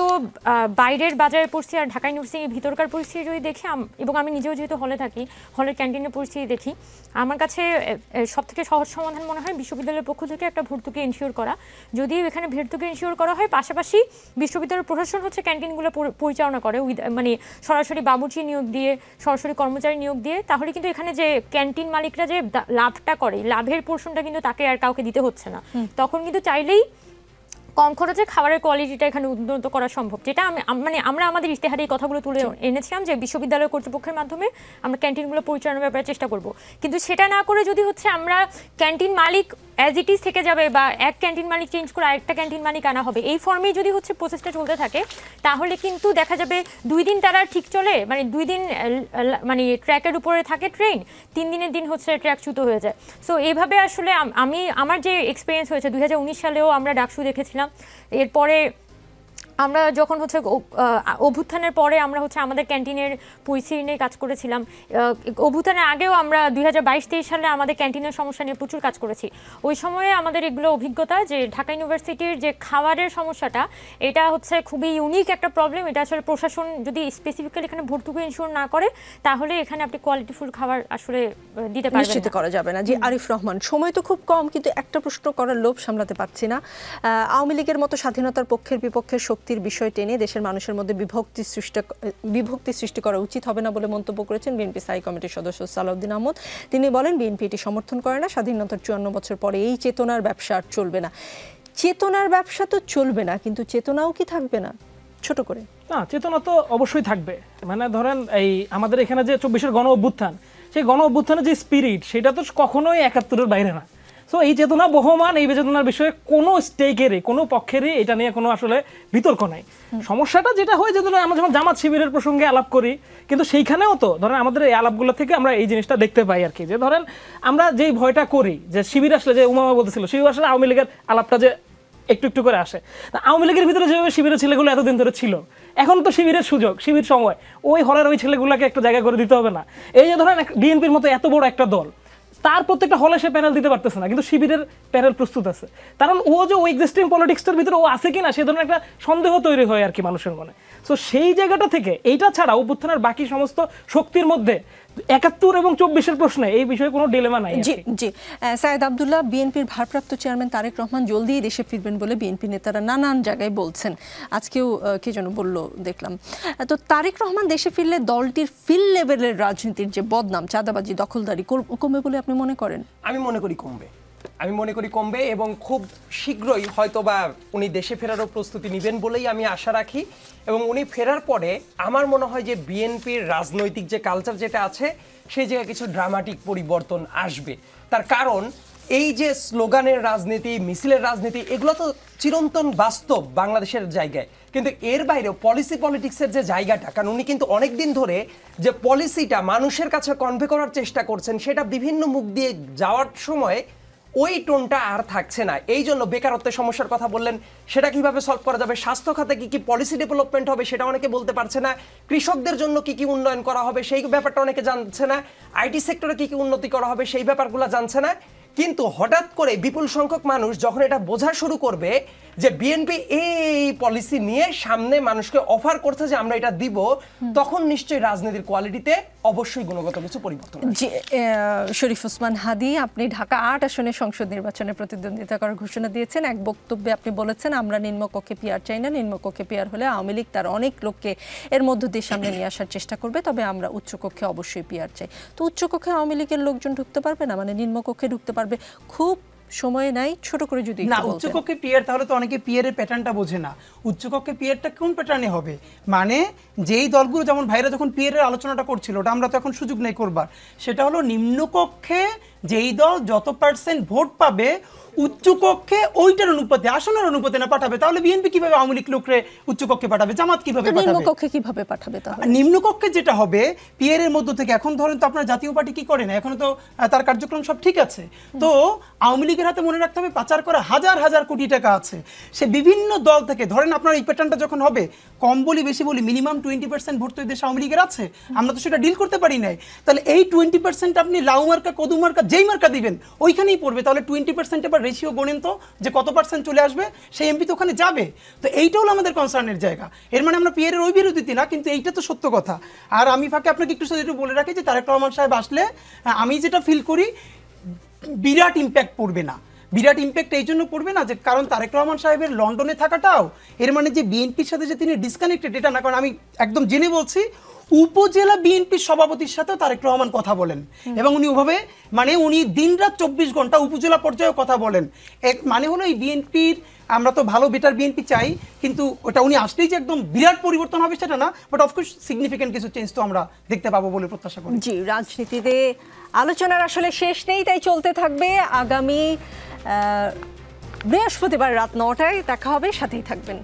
বাইরের বাজারে পড়ছি আর ঢাকা ইউনিভার্সিটির ভিতরকার পরিস্থিতি যদি দেখি, এবং আমি নিজেও যেহেতু হলে থাকি, হলের ক্যান্টিনের পরিস্থিতি দেখি, আমার কাছে সবথেকে সহজ সমাধান মনে হয় বিশ্ববিদ্যালয়ের পক্ষ থেকে একটা ভর্তুকি এনশিওর করা। যদিও এখানে ভর্তুকি এনশিওর করা হয়, পাশাপাশি বিশ্ববিদ্যালয়ের প্রশাসন হচ্ছে ক্যান্টিনগুলো পরিচালনা করে, মানে সরাসরি বাবুর্চি নিয়োগ দিয়ে, সরাসরি কর্মচারী নিয়োগ দিয়ে, তাহলে কিন্তু এখানে যে ক্যান্টিন মালিকরা যে লাভটা করে, লাভের পোর্শনটা কিন্তু তাকে আর কাউকে দিতে হচ্ছে না। তখন কিন্তু চাইলেই কম খরচে খাবারের কোয়ালিটিটা এখানে উন্নত করা সম্ভব, যেটা মানে আমরা আমাদের ইশতেহারে এই কথাগুলো তুলে এনেছিলাম যে বিশ্ববিদ্যালয় কর্তৃপক্ষের মাধ্যমে আমরা ক্যান্টিনগুলো পরিচালনার ব্যাপারে চেষ্টা করব। কিন্তু সেটা না করে যদি হচ্ছে আমরা canteen Malik as it is থেকে যাবে, বা এক ক্যান্টিন মালিক চেঞ্জ করে আরেকটা ক্যান্টিন মালিক আনা হবে, এই ফর্মেই যদি হচ্ছে প্রসেসটা চলতে থাকে, তাহলে কিন্তু দেখা যাবে 2 দিন তারা ঠিক চলে, মানে 2 দিন মানে ট্র্যাকের উপরে থাকে ট্রেন, 3 দিনের দিন হচ্ছে ট্র্যাকচ্যুত হয়ে যায়। সো এইভাবে আসলে আমার যে এক্সপিরিয়েন্স হয়েছে 2019 সালেও আমরা ডাকসু দেখেছিলাম, এরপরে আমরা যখন হচ্ছে অভ্যুত্থানের পরে আমরা হচ্ছে আমাদের ক্যান্টিনের পরিস্থিতি নিয়ে কাজ করেছিলাম। অভ্যুত্থানের আগেও আমরা 2022-23 সালে আমাদের ক্যান্টিনের সমস্যা নিয়ে প্রচুর কাজ করেছি। ওই সময়ে আমাদের এগুলো অভিজ্ঞতা যে ঢাকা ইউনিভার্সিটির যে খাবারের সমস্যাটা, এটা হচ্ছে খুবই ইউনিক একটা প্রবলেম। এটা আসলে প্রশাসন যদি স্পেসিফিক্যালি এখানে ভর্তুকি ইনশিওর না করে, তাহলে এখানে আপনি কোয়ালিটিফুল খাবার আসলে দিতে পারবেন, নিশ্চিত করা যাবে না। জি আরিফ রহমান, সময় তো খুব কম, কিন্তু একটা প্রশ্ন করার লোভ সামলাতে পারছি না। আওয়ামী লীগের মতো স্বাধীনতার পক্ষের বিপক্ষের শক্তির বিষয় টেনে দেশের মানুষের মধ্যে বিভক্তি সৃষ্টি করা উচিত হবে না বলে মন্তব্য করেছেন বিএনপি স্থায়ী কমিটির সদস্য সালাউদ্দিন আহমদ। তিনি বলেন, বিএনপি এটি সমর্থন করে না, স্বাধীনতার 54 বছর পরে এই চেতনার ব্যবসা আর চলবে না। চেতনার ব্যবসা তো চলবে না, কিন্তু চেতনাও কি থাকবে না? ছোট করে না, চেতনা তো অবশ্যই থাকবে। মানে ধরেন এই আমাদের এখানে যে 24-এর গণ অভ্যুত্থান, সেই গণ অভ্যুত্থানের যে স্পিরিট, সেটা তো কখনোই 71-এর বাইরে না। সো এই চেতনা বহমান, এই চেতনার বিষয়ে কোনো স্টেকেরই, কোনো পক্ষেরই এটা নিয়ে কোনো আসলে বিতর্ক নাই। সমস্যাটা যেটা হয়, যে ধরেন আমরা যখন জামাত শিবিরের প্রসঙ্গে আলাপ করি, কিন্তু সেইখানেও তো ধরেন আমাদের এই আলাপগুলো থেকে আমরা এই জিনিসটা দেখতে পাই আর কি, যে ধরেন আমরা যেই ভয়টা করি যে শিবির আসলে, যে উমামা বলতেছিল, শিবির আসলে আওয়ামী লীগের আলাপটা যে একটু একটু করে আসে, তা আওয়ামী লীগের ভিতরে যেভাবে শিবিরের ছেলেগুলো এতদিন ধরে ছিল, এখন তো শিবিরের সুযোগ, শিবির সময় ওই হলের ওই ছেলেগুলোকে একটা জায়গা করে দিতে হবে না? এই যে ধরেন বিএনপির মতো এত বড় একটা দল, তার প্রত্যেকটা হলে সে প্যানেল দিতে পারতেছে না, কিন্তু শিবিরের প্যানেল প্রস্তুত আছে। কারণ ও যে ওই এক্সিস্টিং পলিটিক্সটার ভিতরে ও আছে কিনা, সে ধরনের একটা সন্দেহ তৈরি হয় আর কি মানুষের মনে। সো সেই জায়গাটা থেকে এইটা ছাড়া অভ্যুত্থানের বাকি সমস্ত শক্তির মধ্যে 71 এবং 24-এর প্রশ্নে এই বিষয়ে কোনো ডিলেমা নাই। জি জি, সায়েদ আব্দুল্লাহ, বিএনপির ভারপ্রাপ্ত চেয়ারম্যান তারেক রহমান জলদি দেশে ফিরবেন বলে বিএনপি নেতারা নানান জায়গায় বলছেন। আজকেও কে যেন বললো দেখলাম। তো তারেক রহমান দেশে ফিরলে দলটির ফিল্ড লেভেলের রাজনীতির যে বদনাম, চাঁদাবাজি, দখলদারি কমবে বলে আপনি মনে করেন? আমি মনে করি কমবে এবং খুব শীঘ্রই হয়তোবা উনি দেশে ফেরারও প্রস্তুতি নেবেন বলেই আমি আশা রাখি। এবং উনি ফেরার পরে আমার মনে হয় যে বিএনপির রাজনৈতিক যে কালচার যেটা আছে, সেই জায়গায় কিছু ড্রামাটিক পরিবর্তন আসবে। তার কারণ এই যে স্লোগানের রাজনীতি, মিছিলের রাজনীতি, এগুলো তো চিরন্তন বাস্তব বাংলাদেশের জায়গায়, কিন্তু এর বাইরেও পলিটিক্সের যে জায়গাটা, কারণ উনি কিন্তু অনেকদিন ধরে যে পলিসিটা মানুষের কাছে কনভে করার চেষ্টা করছেন, সেটা বিভিন্ন মুখ দিয়ে যাওয়ার সময় ওই টোনটা আর থাকছে না। এই জন্য বেকারত্বের সমস্যার কথা বললেন, সেটা কিভাবে সলভ করা যাবে, স্বাস্থ্য খাতে কি কি পলিসি ডেভেলপমেন্ট হবে সেটা অনেকে বলতে পারছে না, কৃষকদের জন্য কি কি উন্নয়ন করা হবে সেই ব্যাপারটা অনেকে জানছে না, আইটি সেক্টরে কি কি উন্নতি করা হবে সেই ব্যাপারগুলো জানছে না। কিন্তু হঠাৎ করে বিপুল সংখ্যক মানুষ যখন এটা বোঝা শুরু করবে যে বিএনপি এই পলিসি নিয়ে সামনে মানুষকে অফার করছে যে আমরা এটা দিব, তখন নিশ্চয়ই রাজনীতির কোয়ালিটিতে অবশ্যই গুণগত কিছু পরিবর্তন হবে। জি, শরীফ ওসমান হাদী, আপনি ঢাকা 8 আসনে সংসদ নির্বাচনে প্রতিদ্বন্দ্বিতা করার ঘোষণা দিয়েছেন। এক বক্তব্যে আপনি বলেছেন, আমরা নিম্নকক্ষে পিআর চাই না, নিম্নকক্ষে পিআর হলে আওয়ামী লীগ তার অনেক লোককে এর মধ্য দিয়ে সামনে নিয়ে আসার চেষ্টা করবে, তবে আমরা উচ্চকক্ষে অবশ্যই পিআর চাই। তো উচ্চকক্ষে আওয়ামী লীগের লোকজন ঢুকতে পারবে না, মানে নিম্নকক্ষে ঢুকতে পারবে? খুব সময় নাই, ছোট করে যদি না উচ্চকক্ষে পিয়ার, তাহলে তো অনেকে পিয়ারের প্যাটার্নটা বোঝে না। উচ্চকক্ষে পিয়ারটা কোন প্যাটার্নে হবে, মানে যেই দলগুলো যেমন ভাইরা যখন পিয়ারের আলোচনাটা করছিল, ওটা আমরা তো এখন সুযোগ নেই করবার, সেটা হলো নিম্নকক্ষে যেই দল যত পার্সেন্ট ভোট পাবে উচ্চকক্ষে ওইটার অনুপাতে, আসনের অনুপাতে না পাঠাবে, তাহলে বিএনপি কিভাবে আওয়ামী লীগ লোকরে উচ্চকক্ষে পাঠাবে, জামাত কিভাবে পাঠাবে, নিম্নকক্ষে কিভাবে পাঠাবে? তাহলে নিম্নকক্ষে যেটা হবে পিয়ারের মধ্য থেকে, এখন ধরেন তো আপনার জাতীয় পার্টি কি করে না, এখন তো তার কার্যক্রম সব ঠিক আছে, তো আওয়ামী লীগের হাতে মনে রাখতে হবে পাচার করা হাজার হাজার কোটি টাকা আছে, সে বিভিন্ন দল থেকে, ধরেন আপনার এই প্যাটার্নটা যখন হবে, কম বলি বেশি বলি মিনিমাম 20% ভোট তো এই দেশে আওয়ামী লীগের আছে, আমরা তো সেটা ডিল করতে পারি নাই, তাহলে এই 20% আপনি লাউ মার্কা কদু মার্কা যেই মার্কা দিবেন ওইখানেই পড়বে, তাহলে 20% এবার রেশিও গণেন তো যে কত পার্সেন্ট চলে আসবে, সেই এমপি তো ওখানে যাবে। তো এইটা হলো আমাদের কনসার্নের জায়গা। এর মানে আমরা পিয়ারের ওই বিরোধী না, কিন্তু এইটা তো সত্য কথা। আর আমি ফাঁকে আপনাকে একটু বলে রাখি যে তারেক রহমান সাহেব আসলে আমি যেটা ফিল করি বিরাট ইম্প্যাক্ট পড়বে না। বিরাট ইম্প্যাক্ট এই জন্য পড়বে না যে কারণ তারেক রহমান সাহেবের লন্ডনে থাকাটাও এর মানে যে বিএনপির সাথে যে তিনি ডিসকানেক্টেড এটা না, কারণ আমি একদম জেনে বলছি উপজেলা বিএনপির সভাপতির সাথে তারেক রহমান কথা বলেন এবং উনি ওভাবে মানে উনি দিনরাত 24 ঘন্টা উপজেলা পর্যায়েও কথা বলেন। এক মানে হলো এই বিএনপির, আমরা তো ভালো বেটার বিএনপি চাই, কিন্তু ওটা উনি আসলেই যে একদম বিরাট পরিবর্তন হবে সেটা না, বাট অফকোর্স সিগনিফিকেন্ট কিছু চেঞ্জ তো আমরা দেখতে পাবো বলে প্রত্যাশা করি। জি, রাজনীতিতে আলোচনার আসলে শেষ নেই, তাই চলতে থাকবে। আগামী বৃহস্পতিবার রাত 9টায় দেখা হবে, সাথেই থাকবেন।